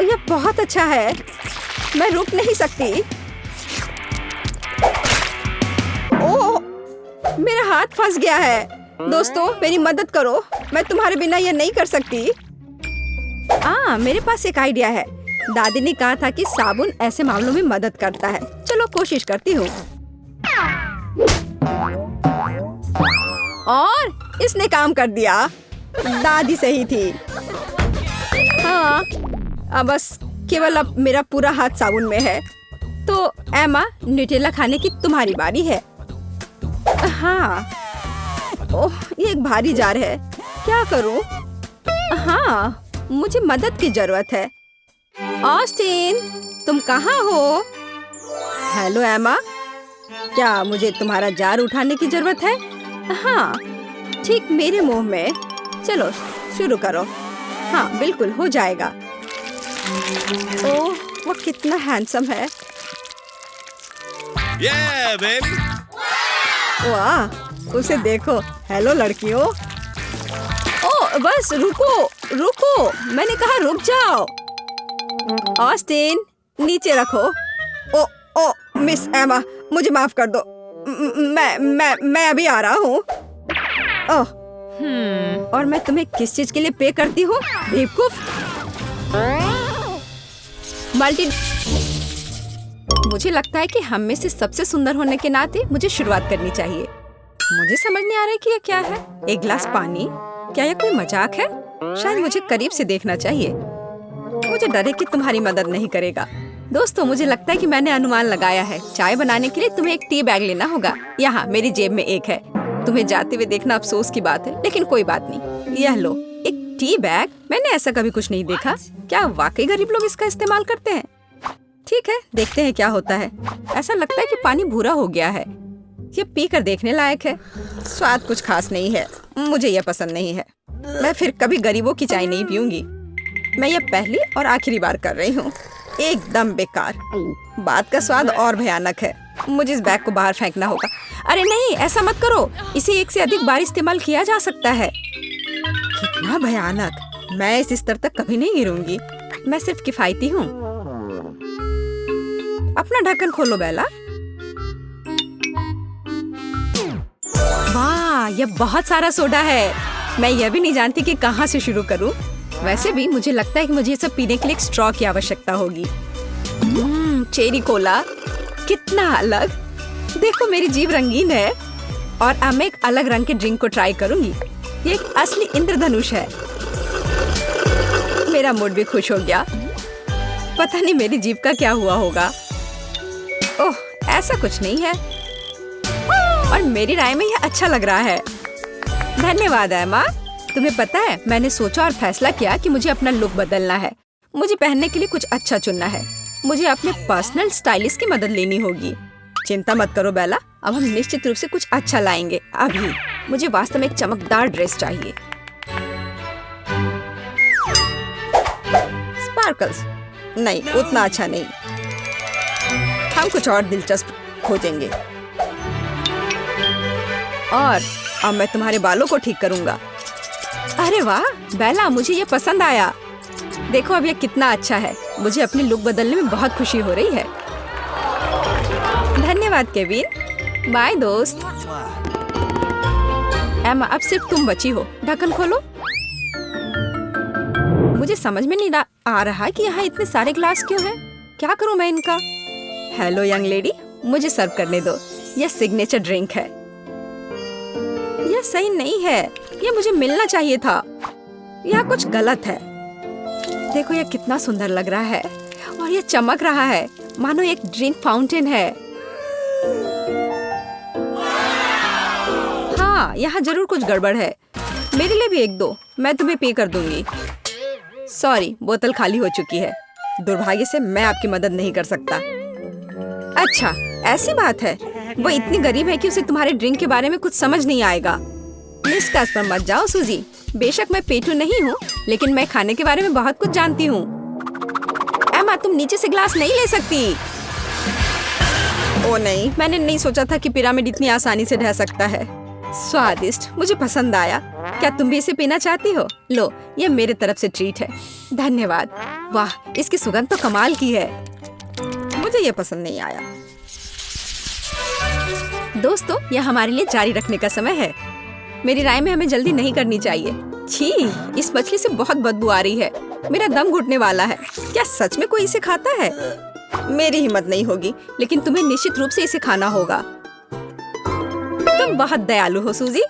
यह बहुत अच्छा है। मैं रुक नहीं सकती। ओह, मेरा हाथ फंस गया है। दोस्तों, मेरी मदद करो। मैं तुम्हारे बिना यह नहीं कर सकती। मेरे पास एक आइडिया है। दादी ने कहा था कि साबुन ऐसे मामलों में मदद करता है। चलो कोशिश करती हूँ। और इसने काम कर दिया। दादी सही थी। हाँ, अब बस केवल अब मेरा पूरा हाथ साबुन में है। तो एमा, न्यूटेला खाने की तुम्हारी बारी है। हाँ। ओह, ये एक भारी जार है। क्या करूं? हाँ, मुझे मदद की जरूरत है। ऑस्टिन, तुम कहाँ हो? हेलो एमा, क्या मुझे तुम्हारा जार उठाने की जरूरत है? हाँ, ठीक मेरे मुंह में। चलो शुरू करो। हाँ बिल्कुल, हो जाएगा। ओह, वो कितना हैंडसम है। Yeah, baby. वाह, उसे देखो। हेलो लड़कियों। ओह, बस रुको रुको, मैंने कहा रुक जाओ। ऑस्टिन, नीचे रखो। ओ मिस एमा, मुझे माफ कर दो। मैं अभी आ रहा हूँ। ओह, और मैं तुम्हें किस चीज के लिए पे करती हूँ? बेवकूफ। मुझे लगता है कि हम में से सबसे सुंदर होने के नाते मुझे शुरुआत करनी चाहिए। मुझे समझ नहीं आ रहा है कि यह क्या है। एक गिलास पानी? क्या यह कोई मजाक है? शायद मुझे करीब से देखना चाहिए। मुझे डर है कि तुम्हारी मदद नहीं करेगा। दोस्तों, मुझे लगता है कि मैंने अनुमान लगाया है। चाय बनाने के लिए तुम्हें एक टी बैग लेना होगा। यहाँ मेरी जेब में एक है। तुम्हें जाते हुए देखना अफसोस की बात है, लेकिन कोई बात नहीं। यह लो, एक टी बैग। मैंने ऐसा कभी कुछ नहीं देखा। क्या वाकई गरीब लोग इसका इस्तेमाल करते हैं? ठीक है, देखते हैं क्या होता है। ऐसा लगता है कि पानी भूरा हो गया है। ये पीकर देखने लायक है। स्वाद कुछ खास नहीं है। मुझे यह पसंद नहीं है। मैं फिर कभी गरीबों की चाय नहीं पीऊंगी। मैं यह पहली और आखिरी बार कर रही हूँ। एकदम बेकार। बात का स्वाद और भयानक है। मुझे इस बैग को बाहर फेंकना होगा। अरे नहीं, ऐसा मत करो। इसे एक से अधिक बार इस्तेमाल किया जा सकता है। कितना भयानक। मैं इस स्तर तक कभी नहीं गिरूंगी। मैं सिर्फ किफायती हूँ। अपना ढक्कन खोलो बेला। वाह, यह बहुत सारा सोडा है। मैं यह भी नहीं जानती कि कहाँ से शुरू करूँ। वैसे भी मुझे लगता है कि मुझे ये सब पीने के लिए एक स्ट्रॉ की आवश्यकता होगी। चेरी कोला, कितना अलग। देखो मेरी जीभ रंगीन है और अब मैं एक अलग रंग के ड्रिंक को ट्राई करूंगी। ये एक असली इंद्रधनुष है। मेरा मूड भी खुश हो गया। पता नहीं मेरी जीभ का क्या हुआ होगा। ओह, ऐसा कुछ नहीं है और मेरी राय में यह अच्छा लग रहा है। धन्यवाद एमा। तुम्हें पता है, मैंने सोचा और फैसला किया कि मुझे अपना लुक बदलना है। मुझे पहनने के लिए कुछ अच्छा चुनना है। मुझे अपने पर्सनल स्टाइलिस्ट की मदद लेनी होगी। चिंता मत करो बेला, अब हम निश्चित रूप से कुछ अच्छा लाएंगे। अभी मुझे वास्तव में एक चमकदार ड्रेस चाहिए। स्पार्कल्स नहीं, उतना अच्छा नहीं। हम कुछ और दिलचस्प खोजेंगे। और अब मैं तुम्हारे बालों को ठीक करूंगा। अरे वाह बेला, मुझे ये पसंद आया। देखो अब ये कितना अच्छा है। मुझे अपनी लुक बदलने में बहुत खुशी हो रही है। धन्यवाद केविन। बाय दोस्त। एमा, अब सिर्फ तुम बची हो। ढक्कन खोलो। मुझे समझ में नहीं आ रहा कि यहाँ इतने सारे ग्लास क्यों हैं। क्या करूँ मैं इनका? हेलो यंग लेडी, मुझे सर्व करने दो। यह सिग्नेचर ड्रिंक है। यह सही नहीं है। यह मुझे मिलना चाहिए था। यह कुछ गलत है। देखो यह कितना सुंदर लग रहा है और यह चमक रहा है मानो एक ड्रिंक फाउंटेन है। हाँ, यहाँ जरूर कुछ गड़बड़ है। मेरे लिए भी एक दो, मैं तुम्हें पे कर दूंगी। सॉरी, बोतल खाली हो चुकी है। दुर्भाग्य से मैं आपकी मदद नहीं कर सकता। अच्छा, ऐसी बात है। वो इतनी गरीब है कि उसे तुम्हारे ड्रिंक के बारे में कुछ समझ नहीं आएगा। निष्कर्ष पर मत जाओ सूजी। बेशक मैं पेटू नहीं हूँ, लेकिन मैं खाने के बारे में बहुत कुछ जानती हूँ। एमा, तुम नीचे से ग्लास नहीं ले सकती। ओ नहीं, मैंने नहीं सोचा था कि पिरामिड इतनी आसानी से ढह सकता है। स्वादिष्ट, मुझे पसंद आया। क्या तुम भी इसे पीना चाहती हो? लो, ये मेरे तरफ से ट्रीट है। धन्यवाद। वाह, इसकी सुगंध तो कमाल की है। मुझे ये पसंद नहीं आया। दोस्तों, यह हमारे लिए जारी रखने का समय है। मेरी राय में हमें जल्दी नहीं करनी चाहिए। छी, इस मछली से बहुत बदबू आ रही है। मेरा दम घुटने वाला है। क्या सच में कोई इसे खाता है? मेरी हिम्मत नहीं होगी, लेकिन तुम्हें निश्चित रूप से इसे खाना होगा। तुम बहुत दयालु हो सूजी।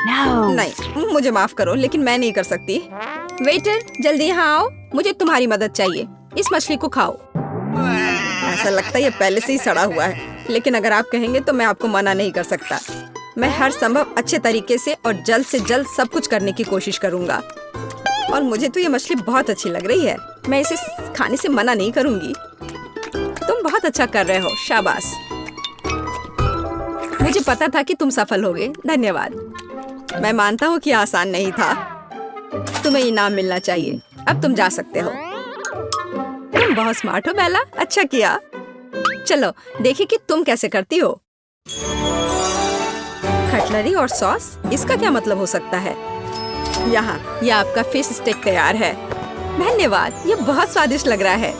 नहीं, मुझे माफ करो, लेकिन मैं नहीं कर सकती। वेटर, जल्दी यहाँ आओ। मुझे तुम्हारी मदद चाहिए। इस मछली को खाओ। ऐसा लगता है ये पहले से ही सड़ा हुआ है, लेकिन अगर आप कहेंगे तो मैं आपको मना नहीं कर सकता। मैं हर संभव अच्छे तरीके से और जल्द से जल्द सब कुछ करने की कोशिश करूंगा। और मुझे तो ये मछली बहुत अच्छी लग रही है। मैं इसे खाने से मना नहीं करूंगी। तुम बहुत अच्छा कर रहे हो, शाबाश। मुझे पता था कि तुम सफल होगे। धन्यवाद। मैं मानता हूँ कि आसान नहीं था। तुम्हें इनाम मिलना चाहिए। अब तुम जा सकते हो। तुम बहुत स्मार्ट हो बेला, अच्छा किया। चलो देखिए कि तुम कैसे करती हो। कटलरी और सॉस, इसका क्या मतलब हो सकता है? यहाँ, यह आपका फिश स्टेक तैयार है। धन्यवाद, ये बहुत स्वादिष्ट लग रहा है।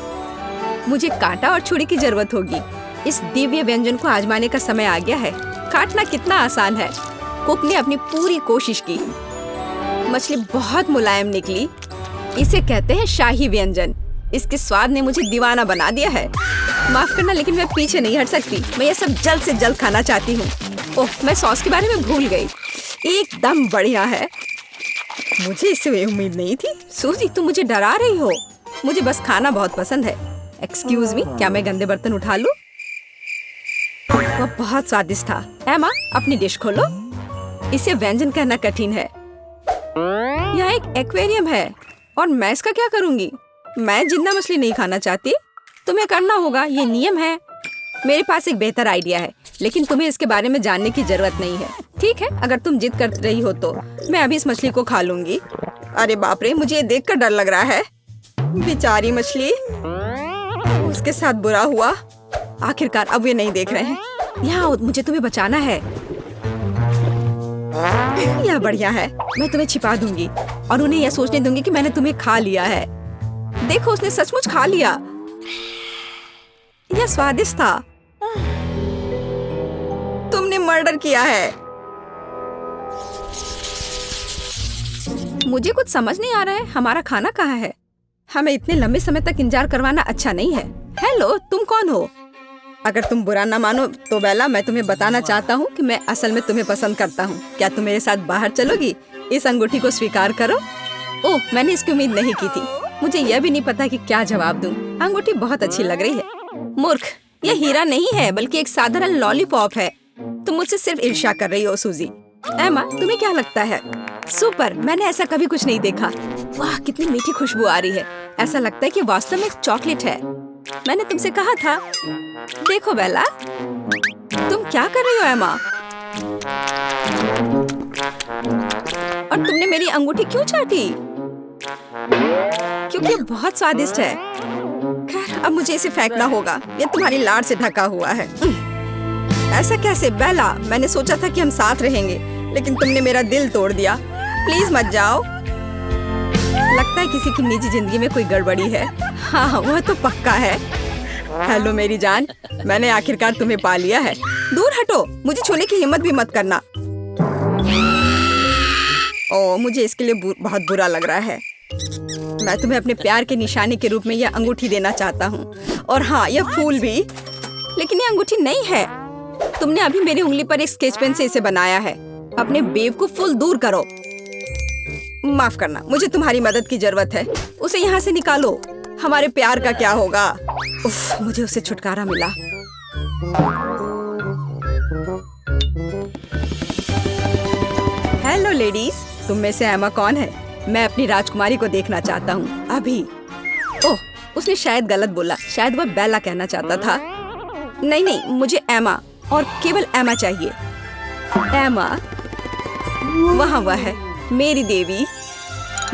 मुझे कांटा और छुरी की जरूरत होगी। इस दिव्य व्यंजन को आजमाने का समय आ गया है। काटना कितना आसान है। कुक ने अपनी पूरी कोशिश की। मछली बहुत मुलायम निकली। इसे कहते हैं शाही व्यंजन। इसके स्वाद ने मुझे दीवाना बना दिया है। माफ करना, लेकिन मैं पीछे नहीं हट सकती। मैं ये सब जल्द से जल्द खाना चाहती हूँ। ओह, मैं सॉस के बारे में भूल गई। एकदम बढ़िया है। मुझे इससे उम्मीद नहीं थी। सूजी, तुम मुझे डरा रही हो। मुझे बस खाना बहुत पसंद है। एक्सक्यूज मी, क्या मैं गंदे बर्तन उठा लूं? वह बहुत स्वादिष्ट था। एमा, अपनी डिश खोलो। इसे व्यंजन कहना कठिन है। यह एक एक्वेरियम है और मैं इसका क्या करूंगी? मैं जिंदा मछली नहीं खाना चाहती। तुम्हें करना होगा, ये नियम है। मेरे पास एक बेहतर आइडिया है, लेकिन तुम्हें इसके बारे में जानने की जरूरत नहीं है। ठीक है, अगर तुम जिद कर रही हो तो मैं अभी इस मछली को खा लूंगी। अरे बाप रे, मुझे ये देखकर डर लग रहा है। बेचारी मछली, उसके साथ बुरा हुआ। आखिरकार अब वे नहीं देख रहे हैं। यहाँ मुझे तुम्हें बचाना है। यह बढ़िया है। मैं तुम्हें छिपा दूंगी और उन्हें यह सोचने दूंगी कि मैंने तुम्हें खा लिया है। देखो, उसने सचमुच खा लिया। यह स्वादिष्ट था। तुमने मर्डर किया है। मुझे कुछ समझ नहीं आ रहा है, हमारा खाना कहाँ है? हमें इतने लंबे समय तक इंतजार करवाना अच्छा नहीं है। हेलो, तुम कौन हो? अगर तुम बुरा ना मानो तो बेला, मैं तुम्हें बताना चाहता हूँ कि मैं असल में तुम्हें पसंद करता हूँ। क्या तुम मेरे साथ बाहर चलोगी? इस अंगूठी को स्वीकार करो। ओह, मैंने इसकी उम्मीद नहीं की थी। मुझे यह भी नहीं पता कि क्या जवाब दूं। अंगूठी बहुत अच्छी लग रही है। मूर्ख, यह हीरा नहीं है बल्कि एक साधारण लॉलीपॉप है। तुम मुझसे सिर्फ ईर्ष्या कर रही हो सूजी। एमा, तुम्हें क्या लगता है? सुपर, मैंने ऐसा कभी कुछ नहीं देखा। वाह, कितनी मीठी खुशबू आ रही है। ऐसा लगता है कि वास्तव में चॉकलेट है। मैंने तुमसे कहा था। देखो बेला, तुम क्या कर रही हो एमा? और तुमने मेरी अंगूठी क्यों चाटी? क्योंकि ये बहुत स्वादिष्ट है। खैर, अब मुझे इसे फेंकना होगा। ये तुम्हारी लाड़ से ढका हुआ है। ऐसा कैसे बेला? मैंने सोचा था कि हम साथ रहेंगे, लेकिन तुमने मेरा दिल तोड़ दिया। प्लीज मत जाओ। लगता है किसी की निजी जिंदगी में कोई गड़बड़ी है। हाँ, वह तो पक्का है। हेलो मेरी जान, मैंने आखिरकार तुम्हें पा लिया है। दूर हटो, मुझे छूने की हिम्मत भी मत करना। ओह, मुझे इसके लिए बहुत बुरा लग रहा है। मैं तुम्हें अपने प्यार के निशाने के रूप में यह अंगूठी देना चाहता हूँ। और हाँ, यह फूल भी। लेकिन यह अंगूठी नहीं है। तुमने अभी मेरी उंगली पर एक स्केच पेन से इसे बनाया है। अपने बेवकूफ दूर करो। माफ करना, मुझे तुम्हारी मदद की जरूरत है। उसे यहाँ से निकालो। हमारे प्यार का क्या होगा? उफ, मुझे उससे छुटकारा मिला। हेलो लेडीज, तुम में से एमा कौन है? मैं अपनी राजकुमारी को देखना चाहता हूँ अभी। ओह, उसने शायद गलत बोला। शायद वह बेला कहना चाहता था। नहीं नहीं, मुझे एमा और केवल एमा चाहिए। एमा, वहाँ वह है, मेरी देवी।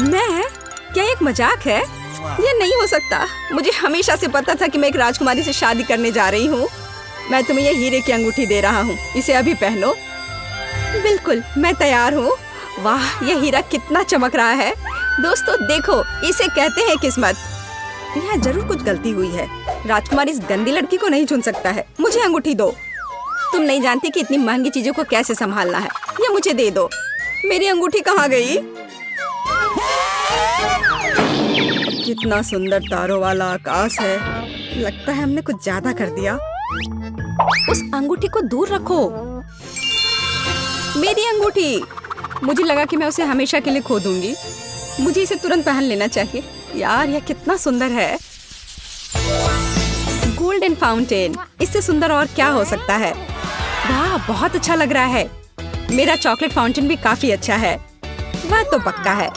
मैं? क्या एक मजाक है? ये नहीं हो सकता। मुझे हमेशा से पता था कि मैं एक राजकुमारी से शादी करने जा रही हूँ। मैं तुम्हें ये हीरे की अंगूठी दे रहा हूँ। इसे अभी पहनो। बिल्कुल, मैं तैयार हूँ। वाह, यह हीरा कितना चमक रहा है। दोस्तों देखो, इसे कहते हैं किस्मत। यहाँ जरूर कुछ गलती हुई है। राजकुमारी इस गंदी लड़की को नहीं चुन सकता है। मुझे अंगूठी दो। तुम नहीं जानती कि इतनी महंगी चीजों को कैसे संभालना है। ये मुझे दे दो। मेरी अंगूठी कहाँ गई? कितना सुंदर तारों वाला आकाश है। लगता है हमने कुछ ज्यादा कर दिया। उस अंगूठी को दूर रखो। मेरी अंगूठी। मुझे लगा कि मैं उसे हमेशा के लिए खो दूंगी। मुझे इसे तुरंत पहन लेना चाहिए। यार, यह कितना सुंदर है। गोल्डन फाउंटेन, इससे सुंदर और क्या हो सकता है? वाह, बहुत अच्छा लग रहा है। मेरा चॉकलेट फाउंटेन भी काफी अच्छा है। वह तो पक्का है।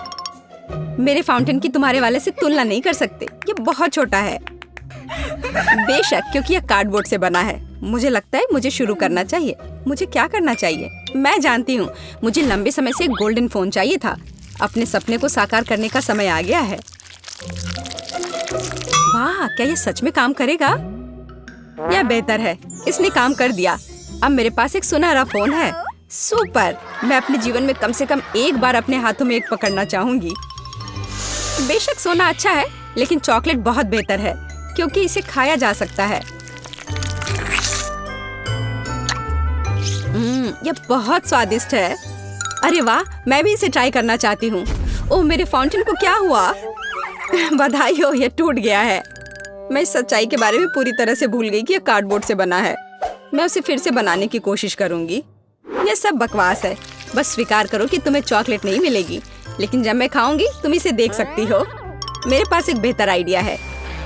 मेरे फाउंटेन की तुम्हारे वाले से तुलना नहीं कर सकते। ये बहुत छोटा है। बेशक, क्योंकि यह कार्डबोर्ड से बना है। मुझे लगता है मुझे शुरू करना चाहिए। मुझे क्या करना चाहिए? मैं जानती हूँ। मुझे लंबे समय से एक गोल्डन फोन चाहिए था। अपने सपने को साकार करने का समय आ गया है। वाह, क्या ये सच में काम करेगा? यह बेहतर है। इसने काम कर दिया। अब मेरे पास एक सुनहरा फोन है। सुपर। मैं अपने जीवन में कम से कम एक बार अपने हाथों में एक पकड़ना चाहूंगी। बेशक सोना अच्छा है, लेकिन चॉकलेट बहुत बेहतर है क्योंकि इसे खाया जा सकता है। यह बहुत स्वादिष्ट है। अरे वाह, मैं भी इसे ट्राई करना चाहती हूँ। ओह, मेरे फाउंटेन को क्या हुआ? बधाई हो, यह टूट गया है। मैं इस सच्चाई के बारे में पूरी तरह से भूल गई कि यह कार्डबोर्ड से बना है। मैं उसे फिर से बनाने की कोशिश करूंगी। यह सब बकवास है। बस स्वीकार करो कि तुम्हें चॉकलेट नहीं मिलेगी, लेकिन जब मैं खाऊंगी तुम इसे देख सकती हो। मेरे पास एक बेहतर आइडिया है।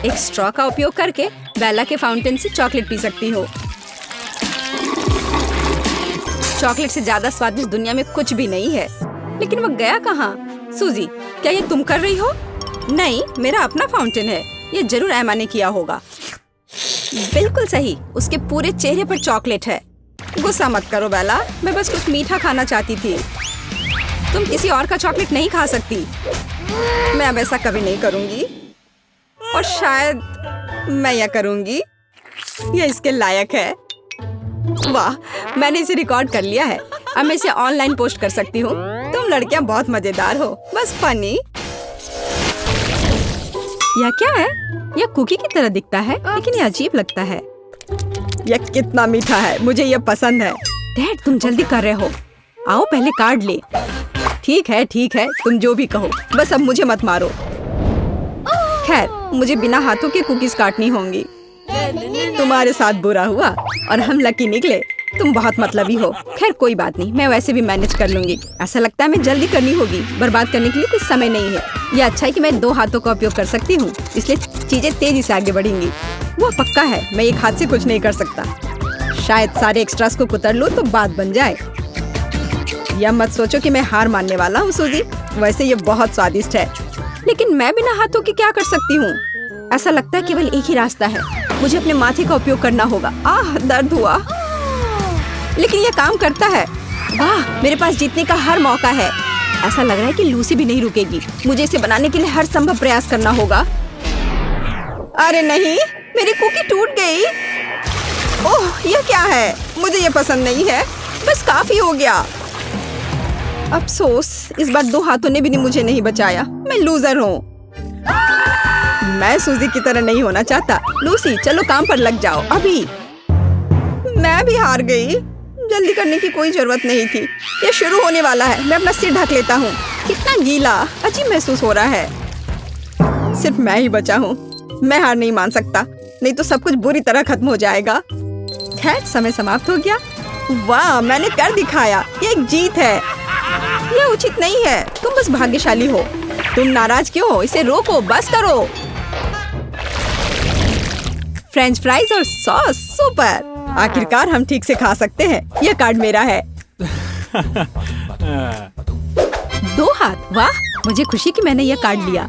एक स्ट्रॉ का उपयोग करके बेला के फाउंटेन से चॉकलेट पी सकती हो। चॉकलेट से ज्यादा स्वादिष्ट दुनिया में कुछ भी नहीं है। लेकिन वो गया कहाँ? सूजी, क्या ये तुम कर रही हो? नहीं, मेरा अपना फाउंटेन है। ये जरूर एमा ने किया होगा। बिल्कुल सही, उसके पूरे चेहरे पर चॉकलेट है। गुस्सा मत करो बेला, मैं बस कुछ मीठा खाना चाहती थी। तुम किसी और का चॉकलेट नहीं खा सकती। मैं अब ऐसा कभी नहीं करूंगी। और शायद मैं यह करूंगी। यह इसके लायक है। वाह, मैंने इसे रिकॉर्ड कर लिया है। अब मैं इसे ऑनलाइन पोस्ट कर सकती हूँ। तुम लड़कियां बहुत मजेदार हो। बस फनी। यह क्या है? यह कुकी की तरह दिखता है, लेकिन यह अजीब लगता है। यह कितना मीठा है। मुझे यह पसंद है। डैड, तुम जल्दी कर रहे हो। आओ पहले कार्ड ले। ठीक है, तुम जो भी कहो, बस अब मुझे मत मारो। खैर, मुझे बिना हाथों के कुकीज काटनी होंगी। तुम्हारे साथ बुरा हुआ और हम लकी निकले। तुम बहुत मतलबी हो। खैर कोई बात नहीं, मैं वैसे भी मैनेज कर लूंगी। ऐसा लगता है मैं जल्दी करनी होगी, बर्बाद करने के लिए कुछ समय नहीं है। यह अच्छा है कि मैं 2 हाथों का उपयोग कर सकती हूँ, इसलिए चीजें तेजी से आगे बढ़ेंगी। वो पक्का है, मैं एक हाथ से कुछ नहीं कर सकता। शायद सारे एक्स्ट्रास को कुतर लूं तो बात बन जाए। या मत सोचो कि मैं हार मानने वाला हूँ सूजी, वैसे ये बहुत स्वादिष्ट है। लेकिन मैं बिना हाथों के क्या कर सकती हूँ? ऐसा लगता है केवल एक ही रास्ता है, मुझे अपने माथे का उपयोग करना होगा। आह, दर्द हुआ, लेकिन ये काम करता है। वाह, मेरे पास जीतने का हर मौका है। ऐसा लग रहा है कि लूसी भी नहीं रुकेगी। मुझे इसे बनाने के लिए हर संभव प्रयास करना होगा। अरे नहीं, मेरी कुकी टूट गई। ओह, यह क्या है? मुझे ये पसंद नहीं है। बस काफी हो गया। अफसोस, इस बार 2 हाथों ने भी मुझे नहीं बचाया। मैं लूजर हूँ। मैं सूजी की तरह नहीं होना चाहता। लूसी, चलो काम पर लग जाओ अभी। मैं भी हार गई। जल्दी करने की कोई जरूरत नहीं थी। ये शुरू होने वाला है। मैं अपना सिर ढक लेता हूँ। कितना गीला, अजीब महसूस हो रहा है। सिर्फ मैं ही बचा हूँ। मैं हार नहीं मान सकता, नहीं तो सब कुछ बुरी तरह खत्म हो जाएगा। खैर, समय समाप्त हो गया। वाह, मैंने कर दिखाया। ये एक जीत है। यह उचित नहीं है। तुम बस भाग्यशाली हो। तुम नाराज क्यों हो? इसे रोको, बस करो। फ्रेंच फ्राइज और सॉस, सुपर। आखिरकार हम ठीक से खा सकते हैं। यह कार्ड मेरा है। 2 हाथ, वाह, मुझे खुशी कि मैंने यह कार्ड लिया।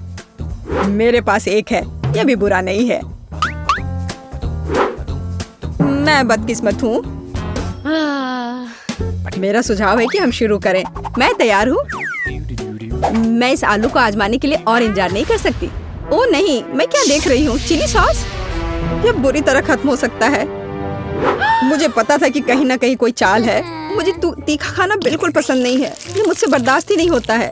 मेरे पास एक है, यह भी बुरा नहीं है। मैं बदकिस्मत हूँ। मेरा सुझाव है कि हम शुरू करें। मैं तैयार हूँ। मैं इस आलू को आजमाने के लिए और इंतजार नहीं कर सकती। ओह नहीं, मैं क्या देख रही हूँ? Chilli sauce? यह बुरी तरह खत्म हो सकता है। मुझे पता था कि कहीं ना कहीं कोई चाल है। मुझे तीखा खाना बिल्कुल पसंद नहीं है। ये मुझसे बर्दाश्त ही नहीं होता है।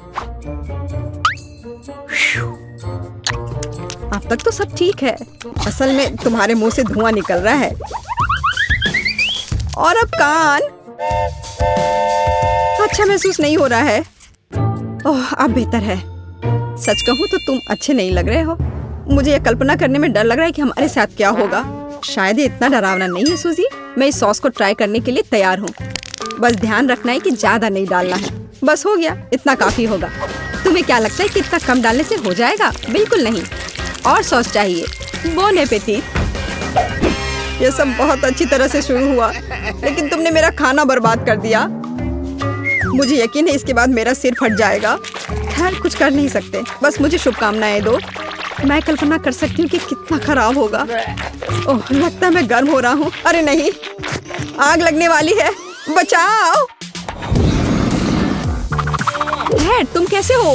अब तक तो सब ठीक है। असल में तुम्हारे मुंह से धुआं निकल रहा है। और अब कान। अच्छा महसूस नहीं हो रहा है। ओह, अब बेहतर है। सच कहूँ तो तुम अच्छे नहीं लग रहे हो। मुझे यह कल्पना करने में डर लग रहा है कि हमारे साथ क्या होगा। शायद ये इतना डरावना नहीं है सूजी। मैं इस सॉस को ट्राई करने के लिए तैयार हूँ। बस ध्यान रखना है कि ज्यादा नहीं डालना है। बस हो गया, इतना काफी होगा। तुम्हें क्या लगता है कि इतना कम डालने से हो जाएगा? बिल्कुल नहीं, और सॉस चाहिए। Bone appétit. यह सब बहुत अच्छी तरह से शुरू हुआ, लेकिन तुमने मेरा खाना बर्बाद कर दिया। मुझे यकीन है इसके बाद मेरा सिर फट जाएगा। खैर, कुछ कर नहीं सकते। बस मुझे शुभकामनाएं दो। मैं कल्पना कर सकती हूँ कि कितना खराब होगा। ओह, लगता है मैं गर्म हो रहा हूँ। अरे नहीं, आग लगने वाली है। बचाओ। तुम कैसे हो?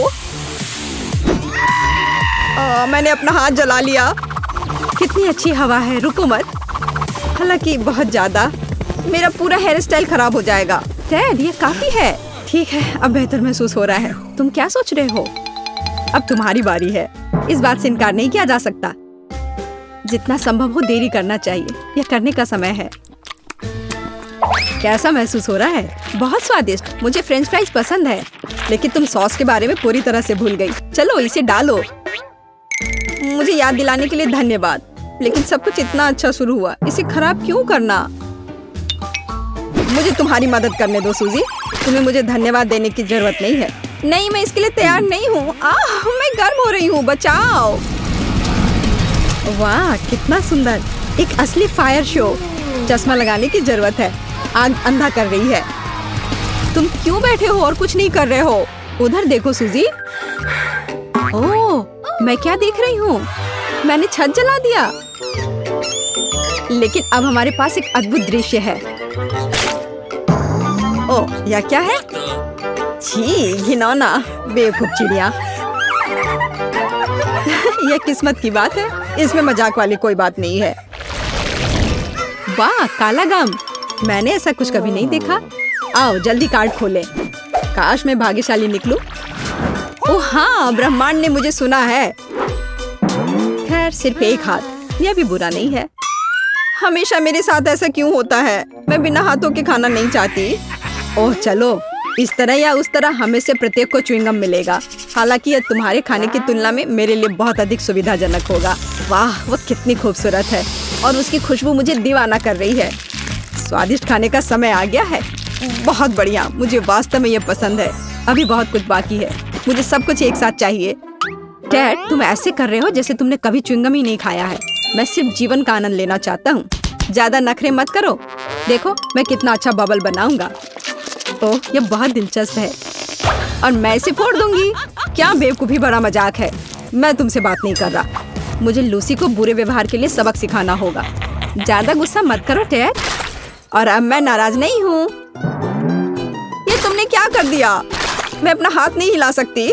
मैंने अपना हाथ जला लिया। कितनी अच्छी हवा है, रुको मत। हालांकि बहुत ज्यादा। मेरा पूरा हेयर स्टाइल खराब हो जाएगा। डैड, ये काफी है। ठीक है, अब बेहतर महसूस हो रहा है। तुम क्या सोच रहे हो? अब तुम्हारी बारी है। इस बात से इनकार नहीं किया जा सकता। जितना संभव हो देरी करना चाहिए। यह करने का समय है। कैसा महसूस हो रहा है? बहुत स्वादिष्ट। मुझे फ्रेंच फ्राइज पसंद है, लेकिन तुम सॉस के बारे में पूरी तरह से भूल गई। चलो इसे डालो। मुझे याद दिलाने के लिए धन्यवाद, लेकिन सब कुछ इतना अच्छा शुरू हुआ। इसे खराब क्यों करना? मुझे तुम्हारी मदद करने दो सूजी। तुम्हें मुझे धन्यवाद देने की जरूरत नहीं है। नहीं, मैं इसके लिए तैयार नहीं हूँ। मैं गर्म हो रही हूँ, बचाओ। वाह, कितना सुंदर। एक असली फायर शो। चश्मा लगाने की जरूरत है। आग अंधा कर रही है। तुम क्यों बैठे हो और कुछ नहीं कर रहे हो? उधर देखो सूजी। ओह, मैं क्या देख रही हूँ? मैंने छत जला दिया। लेकिन अब हमारे पास एक अद्भुत दृश्य है। ओह, यह क्या है? छी, घिनौना, बेवकूफ चिड़िया। यह किस्मत की बात है। इसमें मजाक वाली कोई बात नहीं है। वाह, काला गम। मैंने ऐसा कुछ कभी नहीं देखा। आओ जल्दी कार्ड खोलें। काश मैं भाग्यशाली निकलूं। ओह हाँ, ब्रह्मांड ने मुझे सुना है। खैर, सिर्फ एक हाथ, यह भी बुरा नहीं है। हमेशा मेरे साथ ऐसा क्यों होता है? मैं बिना हाथों के खाना नहीं चाहती। ओह चलो, इस तरह या उस तरह हमें से प्रत्येक को च्युइंगम मिलेगा। हालांकि यह तुम्हारे खाने की तुलना में मेरे लिए बहुत अधिक सुविधाजनक होगा। वाह, वो कितनी खूबसूरत है और उसकी खुशबू मुझे दीवाना कर रही है। स्वादिष्ट खाने का समय आ गया है। बहुत बढ़िया, मुझे वास्तव में ये पसंद है। अभी बहुत कुछ बाकी है, मुझे सब कुछ एक साथ चाहिए। डैड, तुम ऐसे कर रहे हो जैसे तुमने कभी च्युइंगम ही नहीं खाया है। मैं सिर्फ जीवन का आनंद लेना चाहता हूँ। ज्यादा नखरे मत करो। देखो मैं कितना अच्छा बबल बनाऊंगा। ओह, ये बहुत दिलचस्प है और मैं इसे फोड़ दूंगी। क्या बेवकूफी भरा मजाक है। मैं तुमसे बात नहीं कर रहा। मुझे लूसी को बुरे व्यवहार के लिए सबक सिखाना होगा। ज्यादा गुस्सा मत करो टेड। और अब मैं नाराज नहीं हूँ। ये तुमने क्या कर दिया? मैं अपना हाथ नहीं हिला सकती।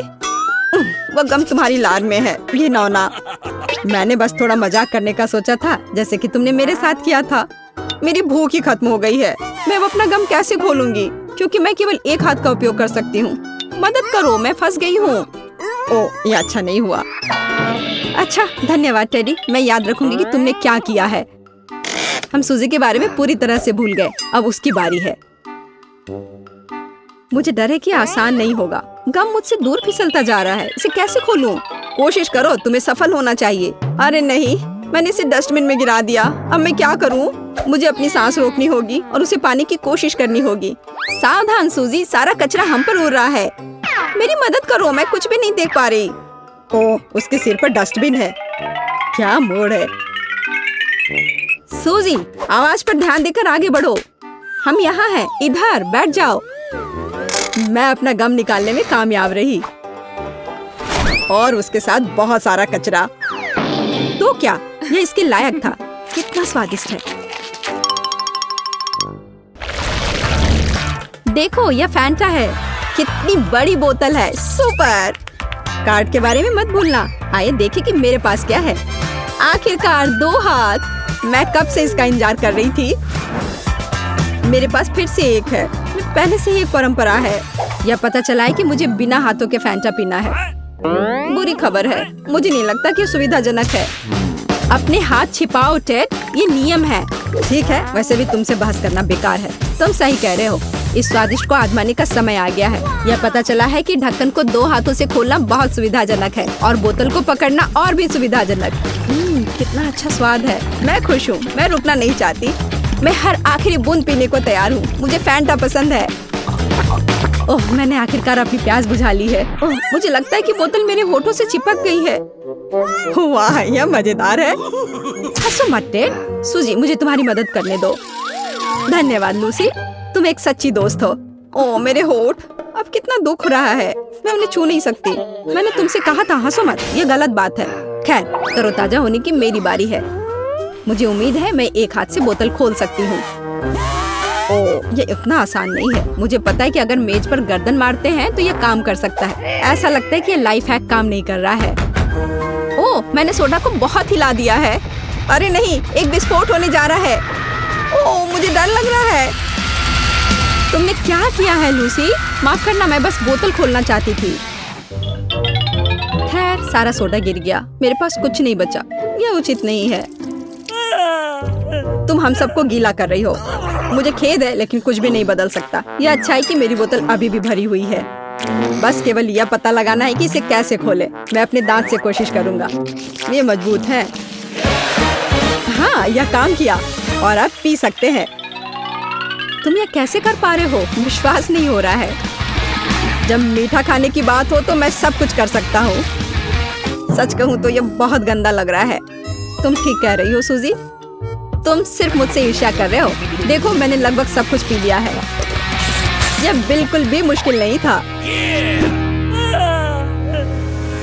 वो गम तुम्हारी लार में है। ये नौना, मैंने बस थोड़ा मजाक करने का सोचा था, जैसे कि तुमने मेरे साथ किया था। मेरी भूख ही खत्म हो गई है। मैं अब अपना गम कैसे खोलूंगी, क्योंकि मैं केवल एक हाथ का उपयोग कर सकती हूँ। मदद करो, मैं फंस गई हूँ। ओह, ये अच्छा नहीं हुआ। अच्छा, धन्यवाद टेडी। मैं याद रखूंगी कि तुमने क्या किया है। हम सूजी के बारे में पूरी तरह से भूल गए। अब उसकी बारी है। मुझे डर है कि आसान नहीं होगा। गम मुझसे दूर फिसलता जा रहा है। इसे कैसे खोलूं? कोशिश करो, तुम्हें सफल होना चाहिए। अरे नहीं, मैंने इसे डस्टबिन में गिरा दिया। अब मैं क्या करूं? मुझे अपनी सांस रोकनी होगी और उसे पाने की कोशिश करनी होगी। सावधान सूजी, सारा कचरा हम पर उड़ रहा है। मेरी मदद करो, मैं कुछ भी नहीं देख पा रही। ओह, उसके सिर पर डस्टबिन है। क्या मोड़ है। सूजी, आवाज पर ध्यान देकर आगे बढ़ो। हम यहाँ हैं, इधर बैठ जाओ। मैं अपना गम निकालने में कामयाब रही और उसके साथ बहुत सारा कचरा। तो क्या यह इसके लायक था? कितना स्वादिष्ट है। देखो, यह फैंटा है। कितनी बड़ी बोतल है। सुपर। कार्ड के बारे में मत भूलना। आइए देखें कि मेरे पास क्या है। आखिरकार 2 हाथ। मैं कब से इसका इंतजार कर रही थी। मेरे पास फिर से एक है। पहले से ही एक परंपरा है। यह पता चला है कि मुझे बिना हाथों के फैंटा पीना है। बुरी खबर है। मुझे नहीं लगता कि सुविधाजनक है। अपने हाथ छिपाओ टेड, ये नियम है। ठीक है, वैसे भी तुमसे बहस करना बेकार है। तुम सही कह रहे हो। इस स्वादिष्ट को आजमाने का समय आ गया है। यह पता चला है कि ढक्कन को 2 हाथों से खोलना बहुत सुविधाजनक है और बोतल को पकड़ना और भी सुविधाजनक। कितना अच्छा स्वाद है। मैं खुश हूँ। मैं रुकना नहीं चाहती। मैं हर आखिरी बूंद पीने को तैयार हूँ। मुझे फैंटा पसंद है। ओह, मैंने आखिरकार अपनी प्यास बुझा ली है। ओह, मुझे लगता है कि बोतल मेरे होठों से चिपक गई है। वाह, यह मजेदार है। हंसो मत टेड। सूजी, मुझे तुम्हारी मदद करने दो। धन्यवाद लूसी, तुम एक सच्ची दोस्त हो। ओह, मेरे होठ। अब कितना दुख हो रहा है। मैं उन्हें छू नहीं सकती। मैंने तुमसे कहा था हंसो मत। यह गलत बात है। खैर, तरोताजा होने की मेरी बारी है। मुझे उम्मीद है मैं एक हाथ से बोतल खोल सकती हूँ। ओह, ये इतना आसान नहीं है। मुझे पता है कि अगर मेज पर गर्दन मारते हैं तो ये काम कर सकता है। ऐसा लगता है कि ये लाइफ हैक काम नहीं कर रहा है। ओह, मैंने सोडा को बहुत हिला दिया है। अरे नहीं, एक विस्फोट होने जा रहा है। ओह, मुझे डर लग रहा है। तुमने क्या किया है लूसी? माफ करना, मैं बस बोतल खोलना चाहती थी। खैर, सारा सोडा गिर गया। मेरे पास कुछ नहीं बचा। यह उचित नहीं है। तुम हम सबको गीला कर रही हो। मुझे खेद है, लेकिन कुछ भी नहीं बदल सकता। यह अच्छा है कि मेरी बोतल अभी भी भरी हुई है। बस केवल यह पता लगाना है कि इसे कैसे खोले। मैं अपने दांत से कोशिश करूंगा। ये मजबूत है। हाँ, यह काम किया और अब पी सकते हैं। तुम यह कैसे कर पा रहे हो? विश्वास नहीं हो रहा है। जब मीठा खाने की बात हो तो मैं सब कुछ कर सकता हूँ। सच कहूँ तो यह बहुत गंदा लग रहा है। तुम ठीक कह रही हो सूजी। तुम सिर्फ मुझसे ईर्ष्या कर रहे हो। देखो, मैंने लगभग सब कुछ पी लिया है। यह बिल्कुल भी मुश्किल नहीं था।